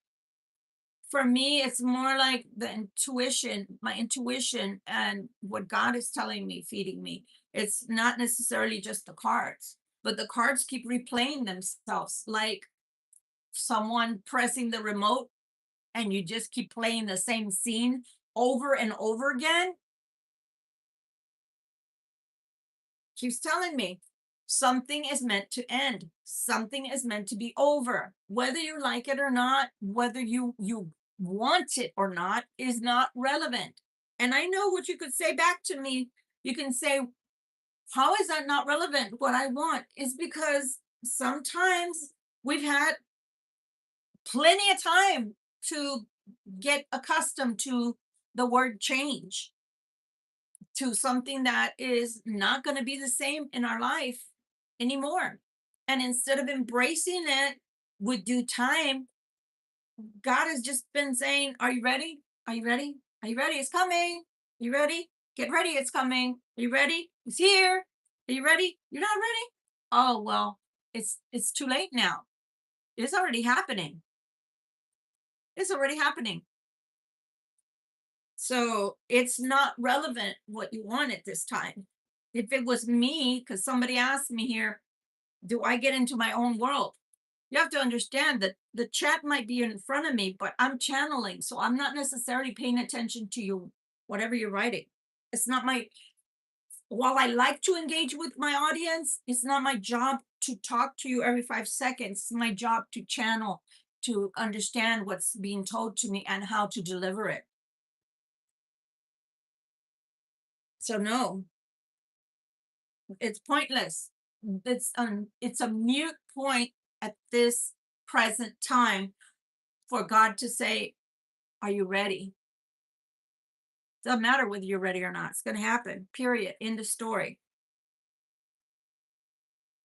For me, it's more like the intuition, my intuition, and what God is telling me, feeding me. It's not necessarily just the cards, but the cards keep replaying themselves like someone pressing the remote and you just keep playing the same scene over and over again. Keeps telling me something is meant to end, something is meant to be over, whether you like it or not, whether you want it or not is not relevant. And I know what you could say back to me. You can say, how is that not relevant? What I want is because sometimes we've had plenty of time to get accustomed to the word change, to something that is not going to be the same in our life anymore. And instead of embracing it with due time, God has just been saying, are you ready? Are you ready? Are you ready? It's coming. You ready? Get ready. It's coming. Are you ready? It's here. Are you ready? You're not ready? Oh, well, it's too late now. It's already happening. It's already happening. So it's not relevant what you want at this time. If it was me, because somebody asked me here, do I get into my own world? You have to understand that the chat might be in front of me, but I'm channeling. So I'm not necessarily paying attention to you, whatever you're writing. It's not my, while I like to engage with my audience, it's not my job to talk to you every 5 seconds. It's my job to channel, to understand what's being told to me and how to deliver it. So no, it's pointless. It's a mute point at this present time for God to say, are you ready? Doesn't matter whether you're ready or not. It's going to happen. Period. End of story.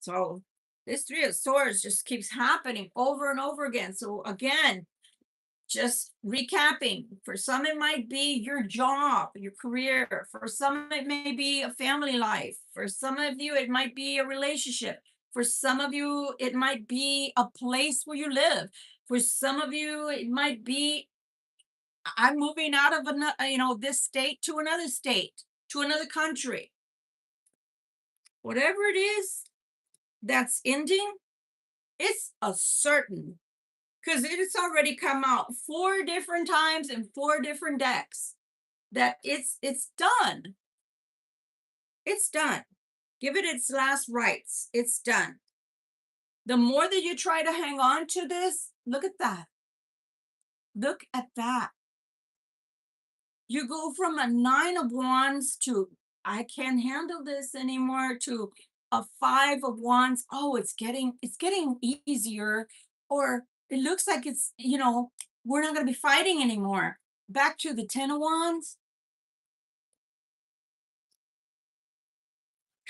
So this Three of Swords just keeps happening over and over again. So again, just recapping, for some it might be your job, your career. For some it may be a family life. For some of you it might be a relationship. For some of you it might be a place where you live. For some of you it might be, I'm moving out of this state to another state, to another country. Whatever it is that's ending, it's a certain, because it's already come out 4 different times in 4 different decks that it's done. It's done. Give it its last rites. It's done. The more that you try to hang on to this, look at that. Look at that. You go from a 9 of Wands to I can't handle this anymore to a 5 of Wands. Oh, it's getting easier, or it looks like it's, we're not going to be fighting anymore. Back to the 10 of Wands.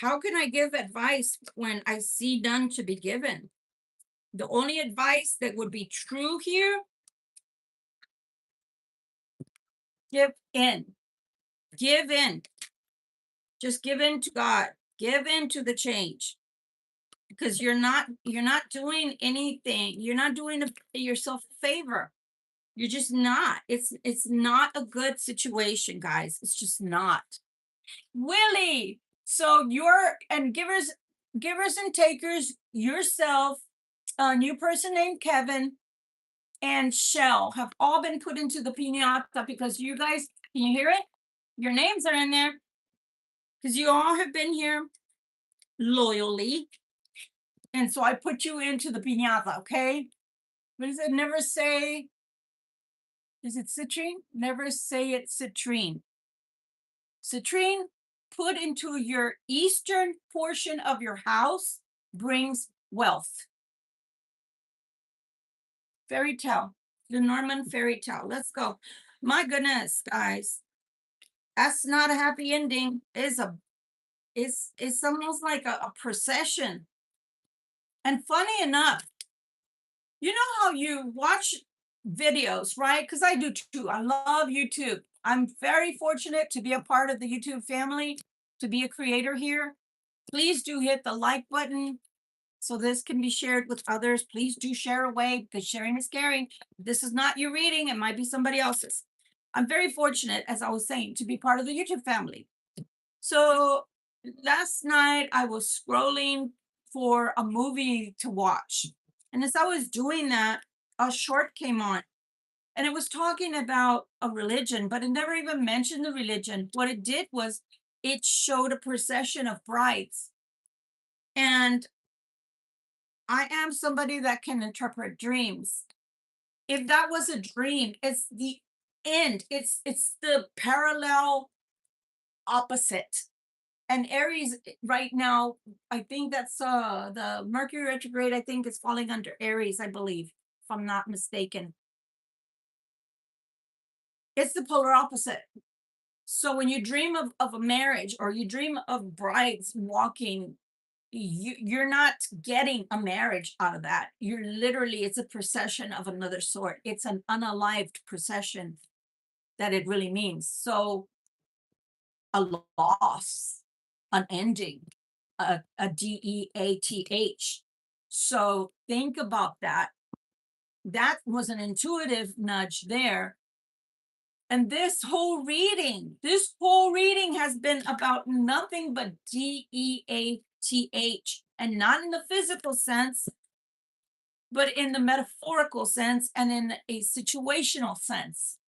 How can I give advice when I see none to be given? The only advice that would be true here: give in. Give in. Just give in to God. Give in to the change, because you're not doing anything. You're not doing yourself a favor. You're just not. It's not a good situation, guys. It's just not. Willie. So you're, and givers and takers, yourself, a new person named Kevin, and Shell have all been put into the piñata because you guys, can you hear it? Your names are in there because you all have been here loyally. And so I put you into the piñata, okay? What does it? Never say, is it citrine? Never say it citrine. Citrine, put into your eastern portion of your house, brings wealth. Fairy tale, the Norman fairy tale. Let's go. My goodness, guys, that's not a happy ending. It's almost like a procession. And funny enough, you know how you watch videos, right? Because I do too. I love YouTube. I'm very fortunate to be a part of the YouTube family, to be a creator here. Please do hit the like button so this can be shared with others. Please do share away, because sharing is caring. This is not your reading. It might be somebody else's. I'm very fortunate, as I was saying, to be part of the YouTube family. So last night I was scrolling for a movie to watch. And as I was doing that, a short came on, and it was talking about a religion, but it never even mentioned the religion. What it did was it showed a procession of brides. And I am somebody that can interpret dreams. If that was a dream, it's the end. It's the parallel opposite. And Aries right now, I think that's the Mercury retrograde, I think, is falling under Aries, I believe, if I'm not mistaken. It's the polar opposite. So when you dream of a marriage, or you dream of brides walking, you're not getting a marriage out of that. You're literally, it's a procession of another sort. It's an unalived procession that it really means. So a loss, an ending, a death. So think about that. That was an intuitive nudge there. And this whole reading has been about nothing but death, and not in the physical sense, but in the metaphorical sense and in a situational sense.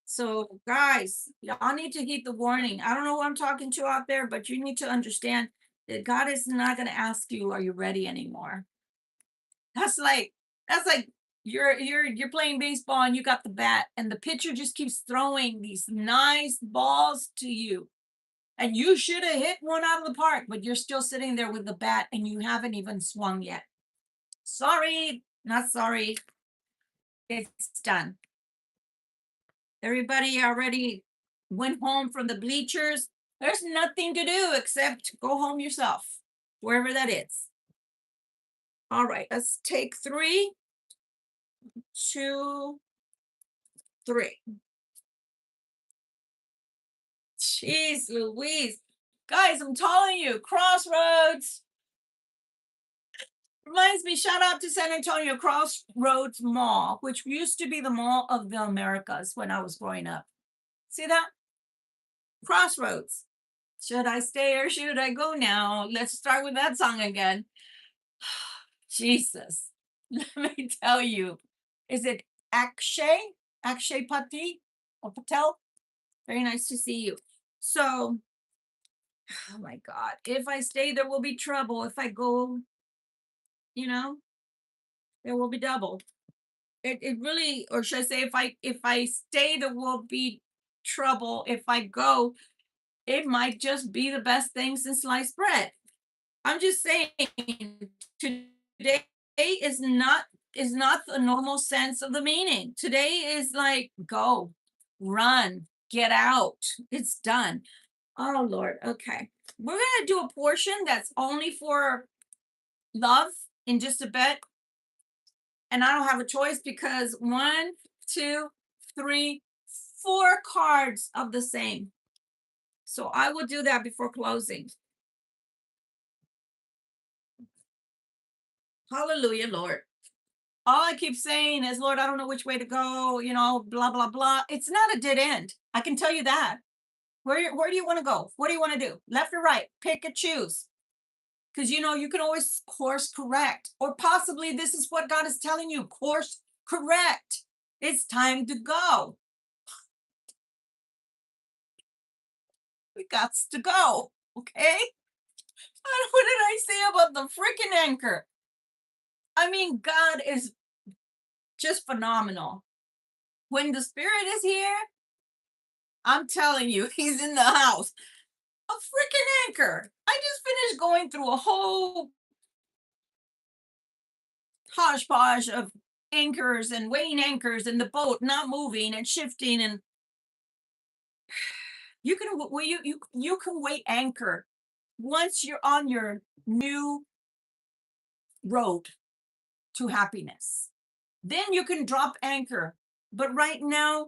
So guys, y'all need to heed the warning. I don't know who I'm talking to out there, but you need to understand that God is not going to ask you, are you ready anymore? That's like you're playing baseball and you got the bat, and the pitcher just keeps throwing these nice balls to you, and you should have hit one out of the park, but you're still sitting there with the bat and you haven't even swung yet. Sorry, not sorry. It's done. Everybody already went home from the bleachers. There's nothing to do except go home yourself, wherever that is. All right, let's take 3, 2, 3. Jeez Louise. Guys, I'm telling you, Crossroads reminds me, shout out to San Antonio Crossroads Mall, which used to be the Mall of the Americas when I was growing up. See that? Crossroads. Should I stay or should I go now? Let's start with that song again. Jesus. Let me tell you. Is it Akshay? Akshay Pati or Patel? Very nice to see you. So, oh my God. If I stay, there will be trouble. If I go, there will be double. It really, or should I say, if I stay, there will be trouble. If I go, it might just be the best thing since sliced bread. I'm just saying today is not the normal sense of the meaning. Today is like go, run, get out. It's done. Oh Lord. Okay. We're gonna do a portion that's only for love in just a bit. And I don't have a choice because one, two, three, four cards of the same. So I will do that before closing. Hallelujah, Lord. All I keep saying is, Lord, I don't know which way to go, blah, blah, blah. It's not a dead end. I can tell you that. Where do you want to go? What do you want to do? Left or right? Pick and choose. Because you can always course correct. Or possibly this is what God is telling you. Course correct. It's time to go. We got to go. Okay? What did I say about the freaking anchor? I mean, God is just phenomenal. When the spirit is here, I'm telling you, he's in the house. A freaking anchor. I just finished going through a whole hodgepodge of anchors and weighing anchors and the boat not moving and shifting, and you can you can weigh anchor once you're on your new road to happiness. Then you can drop anchor. But right now,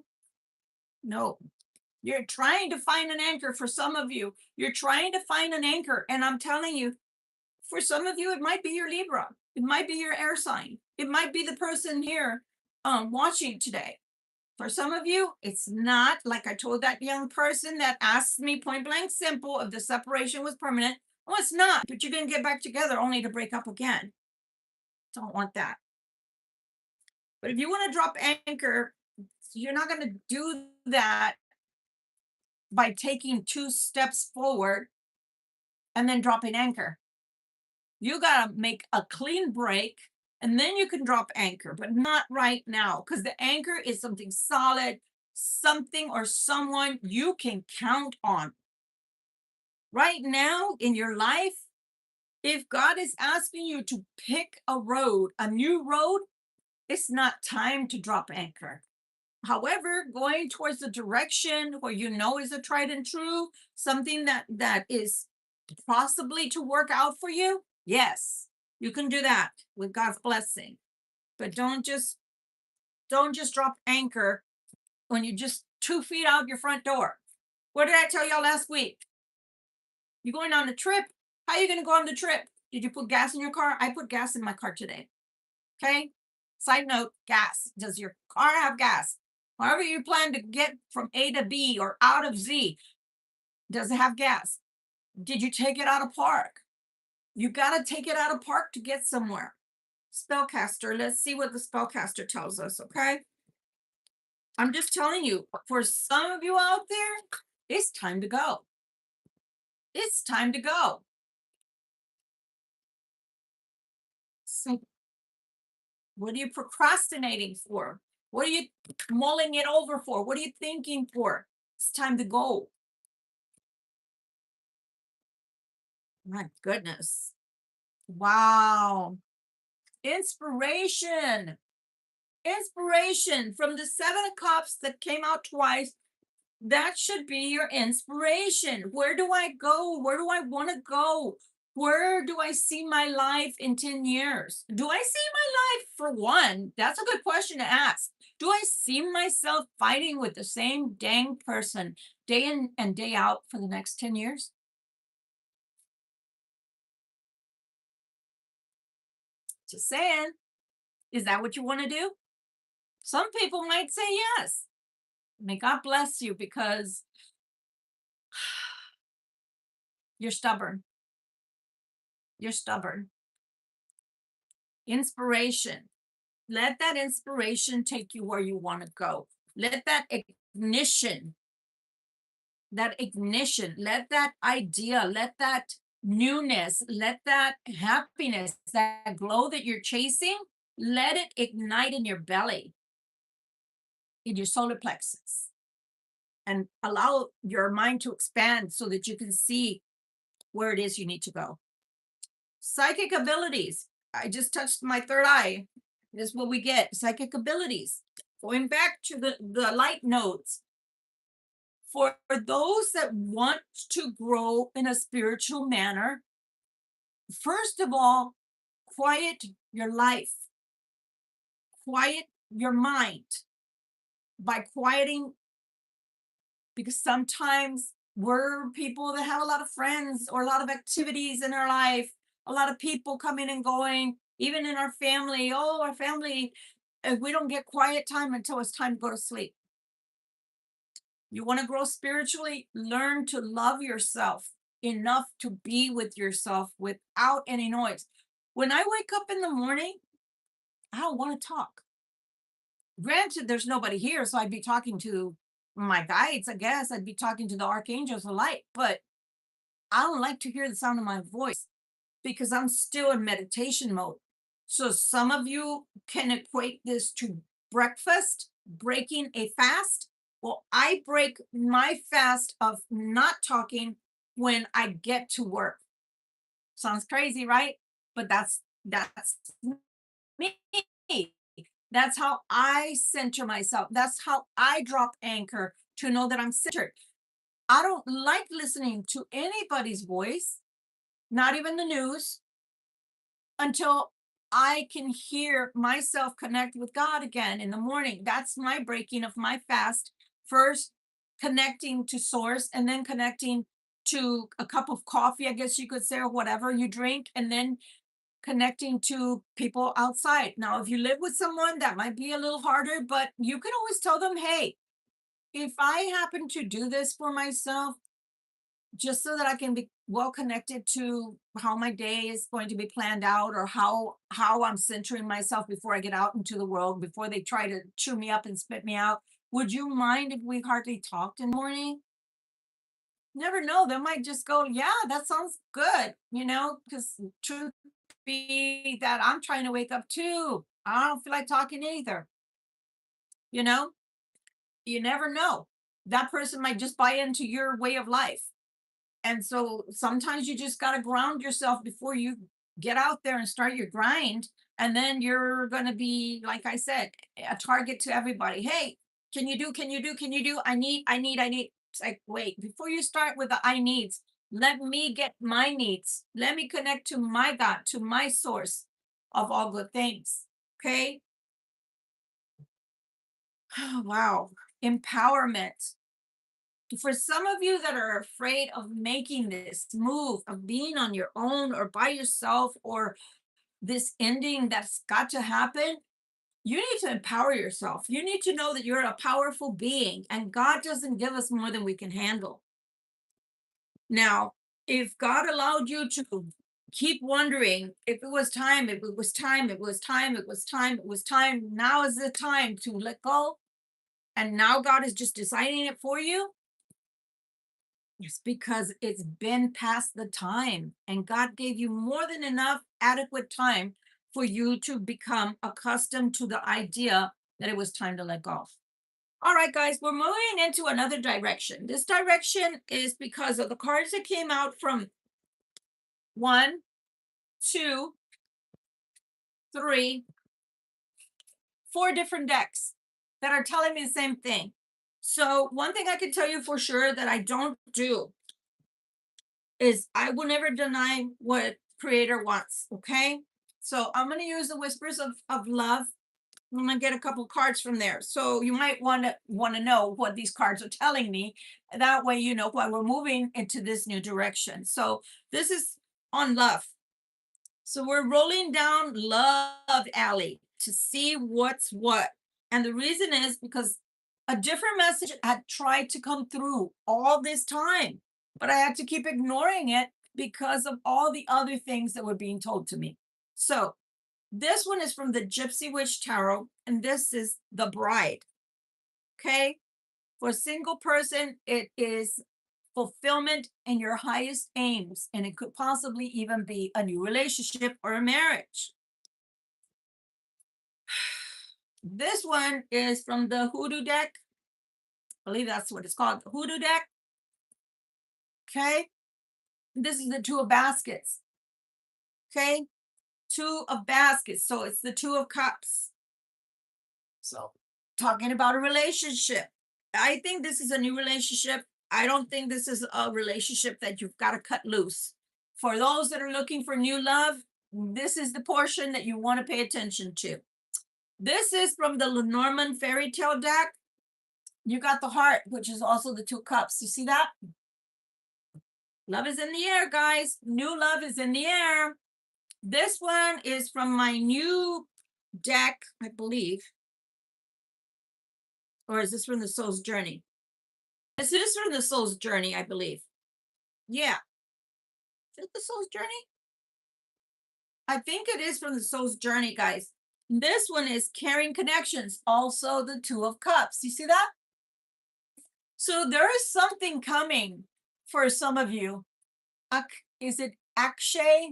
no. You're trying to find an anchor for some of you. You're trying to find an anchor. And I'm telling you, for some of you, it might be your Libra. It might be your air sign. It might be the person here watching today. For some of you, it's not like I told that young person that asked me point blank simple if the separation was permanent. Well, it's not, but you're going to get back together only to break up again. Don't want that. But if you want to drop anchor, you're not going to do that by taking 2 steps forward and then dropping anchor. You got to make a clean break and then you can drop anchor, but not right now because the anchor is something solid, something or someone you can count on. Right now in your life, if God is asking you to pick a road, a new road, it's not time to drop anchor. However, going towards the direction where is a tried and true, something that is possibly to work out for you, yes, you can do that with God's blessing. But don't just drop anchor when you're just 2 feet out your front door. What did I tell y'all last week? You going on the trip? How are you going to go on the trip? Did you put gas in your car? I put gas in my car today. Okay. Side note, gas. Does your car have gas? However you plan to get from A to B or out of Z, does it have gas? Did you take it out of park? You got to take it out of park to get somewhere. Spellcaster, let's see what the spellcaster tells us, okay? I'm just telling you, for some of you out there, it's time to go. It's time to go. So what are you procrastinating for? What are you mulling it over for? What are you thinking for? It's time to go. My goodness. Wow. Inspiration. Inspiration from the 7 of Cups that came out twice. That should be your inspiration. Where do I go? Where do I want to go? Where do I see my life in 10 years? Do I see my life, for one? That's a good question to ask. Do I see myself fighting with the same dang person day in and day out for the next 10 years? Just saying. Is that what you want to do? Some people might say yes. May God bless you because you're stubborn. You're stubborn. Inspiration. Let that inspiration take you where you want to go. Let that ignition, let that idea, let that newness, let that happiness, that glow that you're chasing, let it ignite in your belly, in your solar plexus, and allow your mind to expand so that you can see where it is you need to go. Psychic abilities. I just touched my third eye. This is what we get. Psychic abilities. Going back to the light nodes. For those that want to grow in a spiritual manner, first of all, quiet your life, quiet your mind by quieting, because sometimes we're people that have a lot of friends or a lot of activities in our life, a lot of people coming and going, even in our family. Oh, our family, we don't get quiet time until it's time to go to sleep. You want to grow spiritually, learn to love yourself enough to be with yourself without any noise. When I wake up in the morning, I don't want to talk. Granted, there's nobody here, so I'd be talking to my guides, I guess. I'd be talking to the archangels of light, but I don't like to hear the sound of my voice because I'm still in meditation mode. So some of you can equate this to breakfast, breaking a fast. Well, I break my fast of not talking when I get to work. Sounds crazy, right? But that's me. That's how I center myself. That's how I drop anchor to know that I'm centered. I don't like listening to anybody's voice, not even the news, until I can hear myself connect with God again in the morning. That's my breaking of my fast. First, connecting to source, and then connecting to a cup of coffee, I guess you could say, or whatever you drink, and then connecting to people outside. Now, if you live with someone, that might be a little harder, but you can always tell them, hey, if I happen to do this for myself, just so that I can be well connected to how my day is going to be planned out, or how I'm centering myself before I get out into the world, before they try to chew me up and spit me out. Would you mind if we hardly talked in the morning? Never know. They might just go, yeah, that sounds good, because truth be that I'm trying to wake up too. I don't feel like talking either. You know, you never know. That person might just buy into your way of life. And so sometimes you just got to ground yourself before you get out there and start your grind. And then you're going to be, like I said, a target to everybody. Hey, can you do, can you do, can you do? I need. It's like, wait, before you start with the I needs, let me get my needs. Let me connect to my God, to my source of all good things. Okay. Wow. Empowerment. For some of you that are afraid of making this move, of being on your own or by yourself, or this ending that's got to happen, you need to empower yourself. You need to know that you're a powerful being and God doesn't give us more than we can handle. Now, if God allowed you to keep wondering if it was time, if it was time, it was time, it was time, it was time, now is the time to let go, and now God is just deciding it for you, it's because it's been past the time, and God gave you more than enough adequate time for you to become accustomed to the idea that it was time to let go. All right, guys, we're moving into another direction. This direction is because of the cards that came out from 1, 2, 3, 4 different decks that are telling me the same thing. So, one thing I can tell you for sure that I don't do is I will never deny what creator wants. Okay. So I'm going to use the whispers of love. I'm going to get a couple cards from there. So you might want to know what these cards are telling me. That way, you know why we're moving into this new direction. So this is on love. So we're rolling down love alley to see what's what. And the reason is because a different message had tried to come through all this time, but I had to keep ignoring it because of all the other things that were being told to me. So this one is from the Gypsy Witch Tarot, and this is the bride. Okay. For a single person, it is fulfillment in your highest aims, and it could possibly even be a new relationship or a marriage. This one is from the Hoodoo deck. I believe that's what it's called, the Hoodoo deck. Okay. This is the Two of Baskets. Okay. Two of baskets. So it's the two of cups. So talking about a relationship. I think this is a new relationship. I don't think this is a relationship that you've got to cut loose. For those that are looking for new love, this is the portion that you want to pay attention to. This is from the Lenormand fairy tale deck. You got the heart, which is also the two cups. You see that? Love is in the air, guys. New love is in the air. This one is from my new deck, I believe. Or is this from the Soul's Journey? This is from the Soul's Journey, I believe. Yeah. Is it the Soul's Journey? I think it is from the Soul's Journey, guys. This one is Caring Connections, also the Two of Cups. You see that? So there is something coming for some of you. Is it Akshay?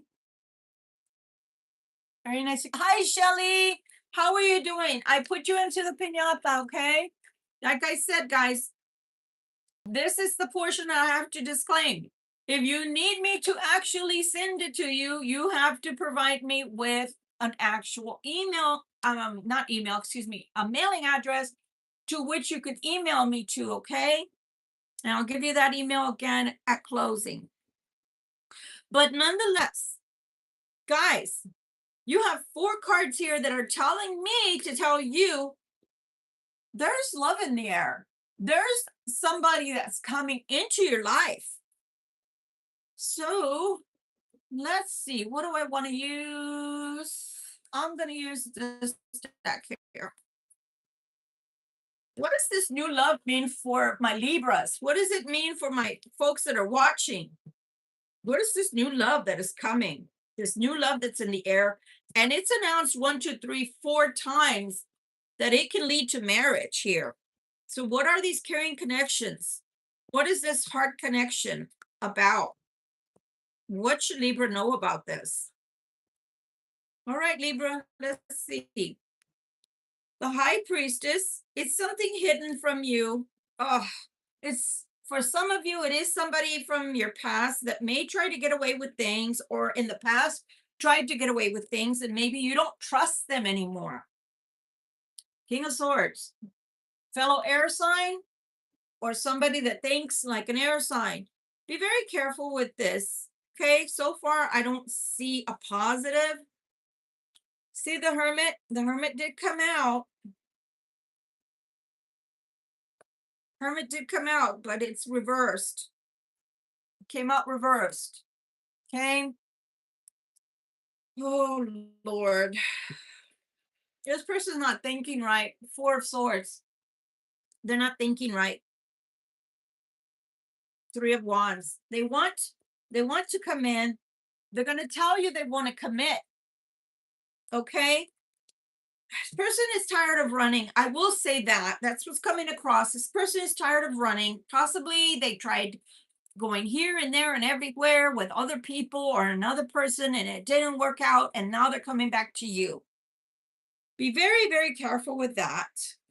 Very nice. Hi, Shelly. How are you doing? I put you into the piñata, okay? Like I said, guys, this is the portion I have to disclaim. If you need me to actually send it to you, you have to provide me with an actual email, not email, excuse me, a mailing address to which you could email me to, okay? And I'll give you that email again at closing. But nonetheless, guys, you have 4 cards here that are telling me to tell you there's love in the air. There's somebody that's coming into your life. So let's see. What do I want to use? I'm going to use this deck here. What does this new love mean for my Libras? What does it mean for my folks that are watching? What is this new love that is coming? This new love that's in the air. And it's announced 1, 2, 3, 4 times that it can lead to marriage here. So what are these caring connections? What is this heart connection about? What should Libra know about this? All right, Libra, let's see. The High Priestess, it's something hidden from you. Oh, it's for some of you, it is somebody from your past that may try to get away with things, or in the past tried to get away with things, and maybe you don't trust them anymore. King of Swords, fellow air sign, or somebody that thinks like an air sign. Be very careful with this. Okay, so far I don't see a positive. See the Hermit? The Hermit did come out. Hermit did come out, but it's reversed. It came out reversed. Okay. Oh, Lord. This person's not thinking right. 4 of Swords. They're not thinking right. 3 of Wands. They want to come in. They're going to tell you they want to commit. Okay. This person is tired of running. I will say that. That's what's coming across. This person is tired of running. Possibly they tried going here and there and everywhere with other people or another person, and it didn't work out. And now they're coming back to you. Be very, very careful with that,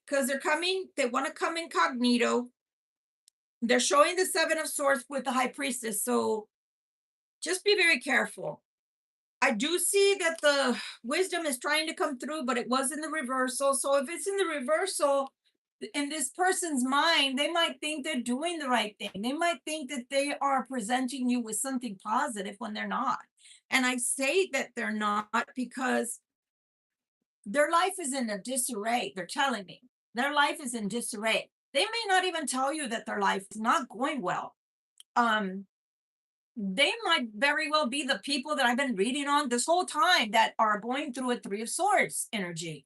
because they're coming. They want to come incognito. They're showing the 7 of Swords with the High Priestess. So just be very careful. I do see that the wisdom is trying to come through, but it was in the reversal. So if it's in the reversal, in this person's mind, they might think they're doing the right thing. They might think that they are presenting you with something positive when they're not. And I say that they're not because their life is in a disarray. They're telling me their life is in disarray. They may not even tell you that their life is not going well. They might very well be the people that I've been reading on this whole time that are going through a 3 of Swords energy.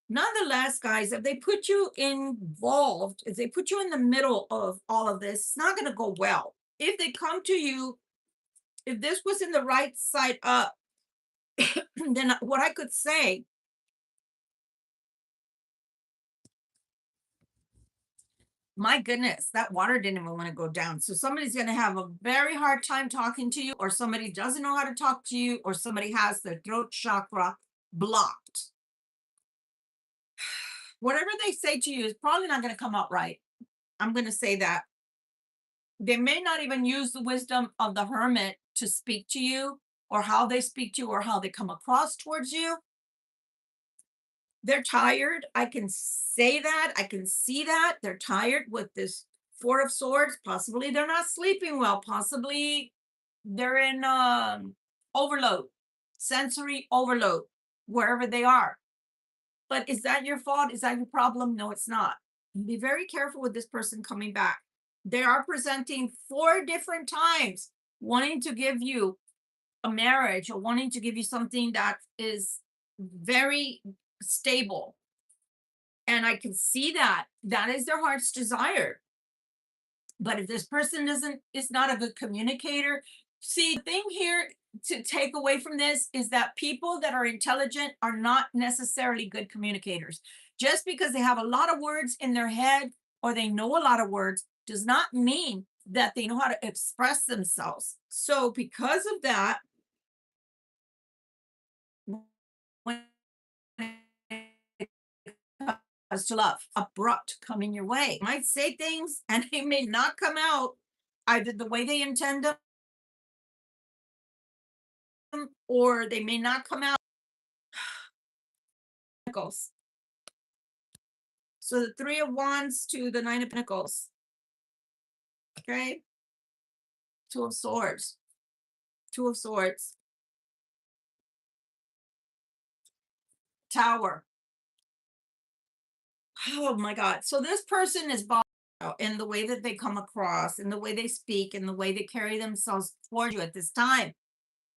Nonetheless, guys, if they put you involved, if they put you in the middle of all of this, it's not going to go well. If they come to you, if this was in the right side up, then what I could say, my goodness, that water didn't even want to go down. So somebody's going to have a very hard time talking to you, or somebody doesn't know how to talk to you, or somebody has their throat chakra blocked. Whatever they say to you is probably not going to come out right. I'm going to say that. They may not even use the wisdom of the Hermit to speak to you. or how they speak to you or how they come across towards you. They're tired. I can say that. I can see that. They're tired with this Four of Swords. Possibly they're not sleeping well. Possibly they're in overload, sensory overload, wherever they are. But is that your fault? Is that your problem? No, it's not. Be very careful with this person coming back. They are presenting 4 different times, wanting to give you a marriage or wanting to give you something that is very stable. And I can see that. That is their heart's desire. But if this person is not a good communicator, see, the thing here to take away from this is that people that are intelligent are not necessarily good communicators. Just because they have a lot of words in their head or they know a lot of words does not mean that they know how to express themselves. So, because of that, when it comes to love, abrupt coming your way, might say things and they may not come out either the way they intend them or they may not come out. Pentacles. So the Three of Wands to the Nine of Pentacles. Okay. Two of Swords. Two of Swords. Tower. Oh my God. So this person is bothered in the way that they come across, in the way they speak, in the way they carry themselves towards you at this time.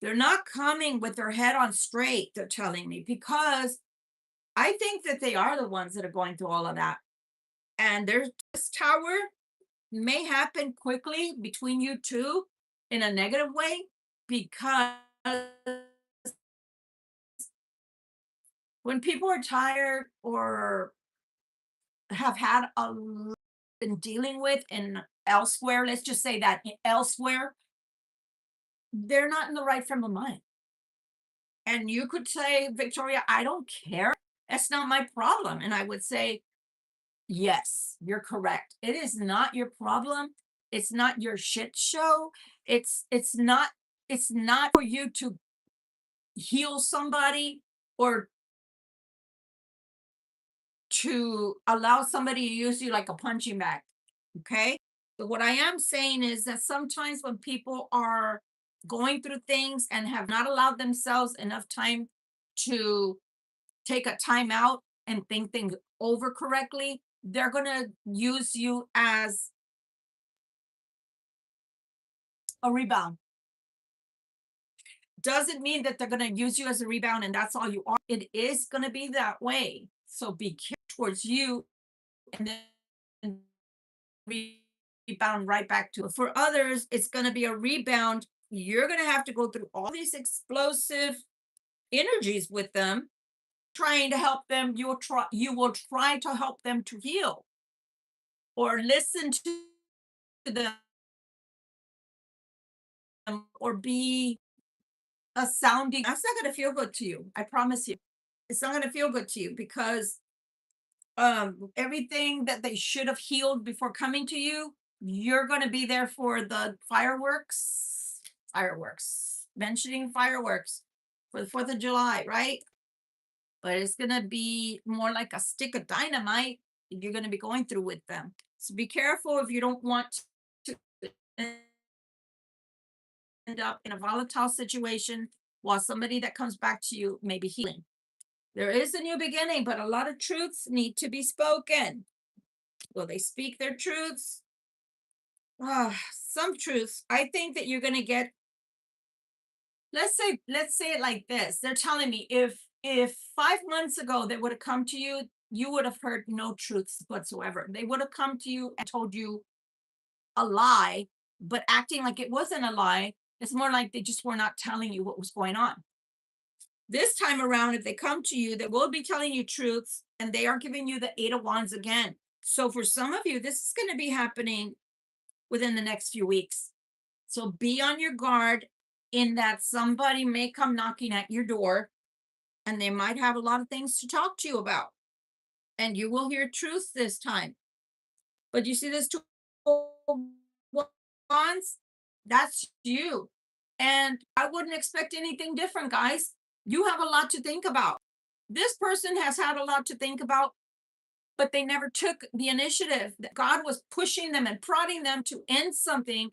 They're not coming with their head on straight, they're telling me, because I think that they are the ones that are going through all of that. And there's this tower may happen quickly between you two in a negative way, because when people are tired or have had a lot been dealing with and elsewhere, let's just say that elsewhere, they're not in the right frame of mind. And you could say, Victoria, I don't care. That's not my problem. And I would say, yes, you're correct. It is not your problem. It's not your shit show. It's not for you to heal somebody or to allow somebody to use you like a punching bag. Okay. But what I am saying is that sometimes when people are going through things and have not allowed themselves enough time to take a time out and think things over correctly, they're going to use you as a rebound. Doesn't mean that they're going to use you as a rebound and that's all you are. It is going to be that way. So be careful towards you and then rebound right back to it. For others, it's going to be a rebound. You're going to have to go through all these explosive energies with them, trying to help them. You will try to help them to heal or listen to them or be a sounding. That's not going to feel good to you. I promise you. It's not going to feel good to you because everything that they should have healed before coming to you, you're going to be there for the fireworks, mentioning fireworks for the 4th of July, right? But it's going to be more like a stick of dynamite you're going to be going through with them. So be careful if you don't want to end up in a volatile situation while somebody that comes back to you may be healing. There is a new beginning, but a lot of truths need to be spoken. Will they speak their truths? Some truths. I think that you're going to get, let's say it like this. They're telling me if 5 months ago they would have come to you, you would have heard no truths whatsoever. They would have come to you and told you a lie, but acting like it wasn't a lie. It's more like they just were not telling you what was going on. This time around, if they come to you, they will be telling you truths and they are giving you the Eight of Wands again. So for some of you, this is going to be happening within the next few weeks. So be on your guard in that somebody may come knocking at your door and they might have a lot of things to talk to you about. And you will hear truth this time. But you see this Two of Wands? That's you. And I wouldn't expect anything different, guys. You have a lot to think about. This person has had a lot to think about, but they never took the initiative. That God was pushing them and prodding them to end something,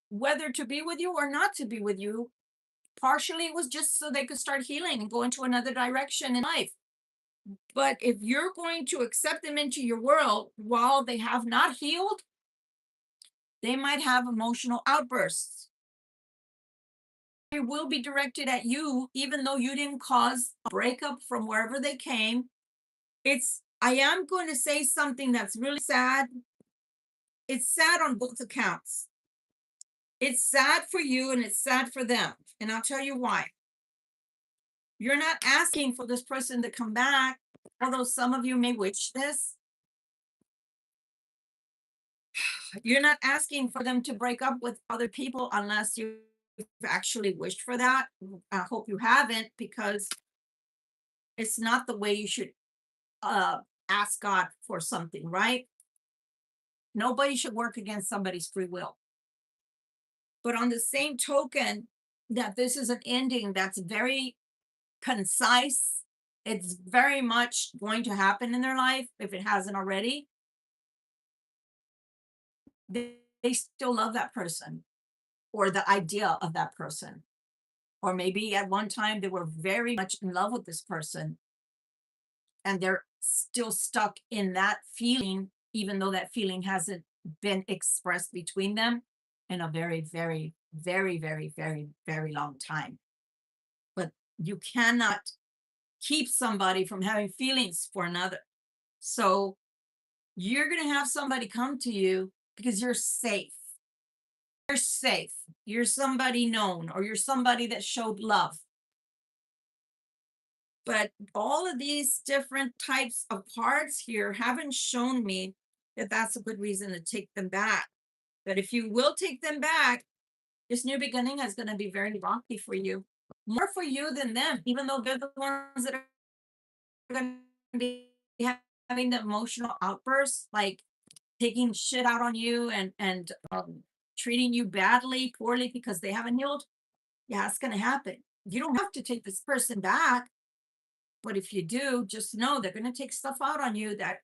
whether to be with you or not to be with you. Partially, it was just so they could start healing and go into another direction in life. But if you're going to accept them into your world while they have not healed, they might have emotional outbursts. It will be directed at you, even though you didn't cause a breakup from wherever they came. I am going to say something that's really sad. It's sad on both accounts. It's sad for you and it's sad for them. And I'll tell you why. You're not asking for this person to come back, although some of you may wish this. You're not asking for them to break up with other people unless you've actually wished for that. I hope you haven't, because it's not the way you should ask God for something, right? Nobody should work against somebody's free will. But on the same token, that this is an ending that's very concise, it's very much going to happen in their life if it hasn't already. They still love that person or the idea of that person. Or maybe at one time they were very much in love with this person and they're still stuck in that feeling, even though that feeling hasn't been expressed between them in a very, very, very, very, very, very long time. But you cannot keep somebody from having feelings for another. So you're going to have somebody come to you because you're safe. You're safe. You're somebody known, or you're somebody that showed love. But all of these different types of cards here haven't shown me that that's a good reason to take them back. But if you will take them back, this new beginning is going to be very rocky for you, more for you than them, even though they're the ones that are going to be having the emotional outbursts, like taking shit out on you and treating you badly, poorly because they haven't healed. Yeah, it's going to happen. You don't have to take this person back, but if you do, just know they're going to take stuff out on you that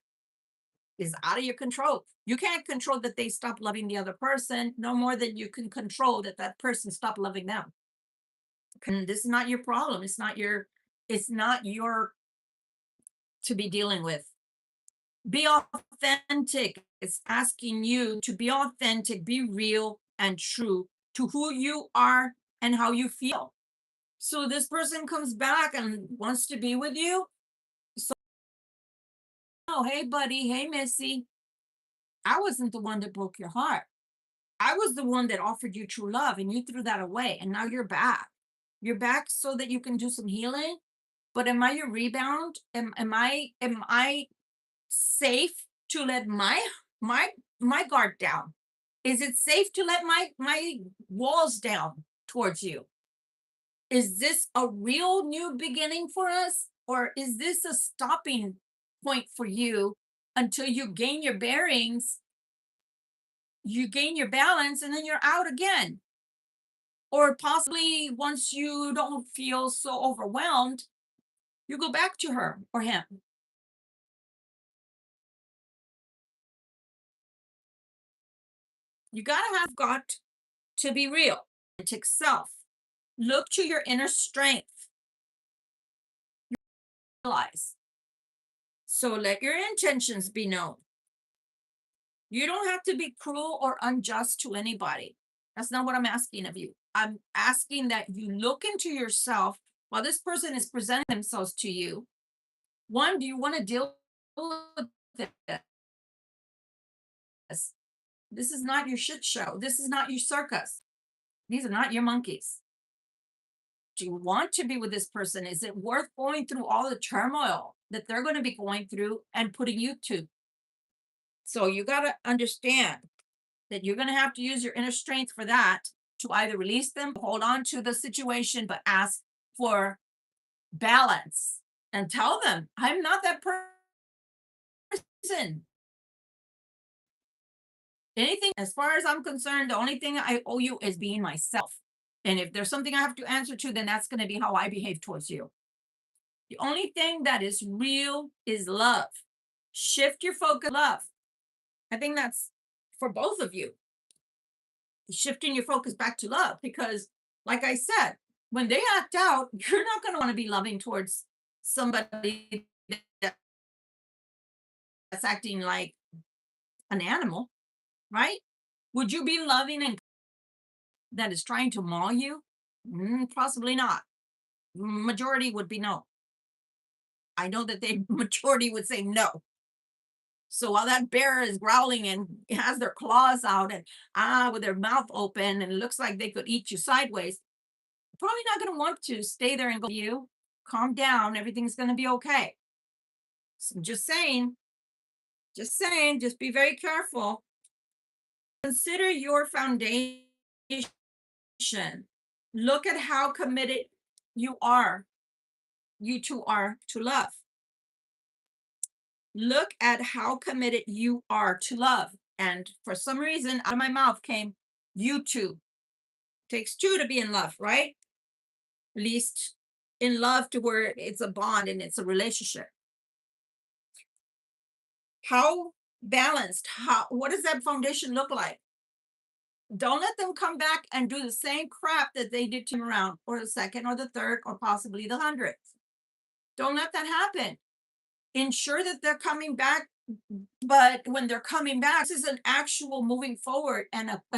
is out of your control. You can't control that they stop loving the other person, no more than you can control that that person stop loving them. And this is not your problem. It's not your to be dealing with. Be authentic. It's asking you to be authentic, be real and true to who you are and how you feel. So this person comes back and wants to be with you. So, oh, hey, buddy. Hey, Missy. I wasn't the one that broke your heart. I was the one that offered you true love and you threw that away. And now you're back. You're back so that you can do some healing. But am I your rebound? Am I safe to let my guard down? Is it safe to let my walls down towards you? Is this a real new beginning for us, or is this a stopping point for you until you gain your bearings, you gain your balance, and then you're out again? Or possibly once you don't feel so overwhelmed, you go back to her or him. You gotta have got to be real, authentic self. Look to your inner strength. Realize. So let your intentions be known. You don't have to be cruel or unjust to anybody. That's not what I'm asking of you. I'm asking that you look into yourself while this person is presenting themselves to you. One, do you want to deal with this? This is not your shit show. This is not your circus. These are not your monkeys. Do you want to be with this person? Is it worth going through all the turmoil that they're going to be going through and putting you to? So you got to understand that you're going to have to use your inner strength for that, to either release them, hold on to the situation, but ask for balance and tell them, I'm not that person. Anything, as far as I'm concerned, the only thing I owe you is being myself. And if there's something I have to answer to, then that's going to be how I behave towards you. The only thing that is real is love. Shift your focus, love. I think that's for both of you, shifting your focus back to love. Because, like I said, when they act out, you're not going to want to be loving towards somebody that's acting like an animal, right? Would you be loving and that is trying to maul you? Possibly not. Majority would be no. I know that the majority would say no. So while that bear is growling and has their claws out and with their mouth open and it looks like they could eat you sideways, probably not going to want to stay there and go, you calm down, everything's going to be okay. So just saying, just be very careful. Consider your foundation. Look at how committed you are, you two are to love. Look at how committed you are to love. And for some reason, out of my mouth came you two. Takes two to be in love, right? At least in love to where it's a bond and it's a relationship. How balanced, what does that foundation look like? Don't let them come back and do the same crap that they did to him around, or the second or the third or possibly the 100th. Don't let that happen. Ensure that they're coming back, but when they're coming back, this is an actual moving forward and a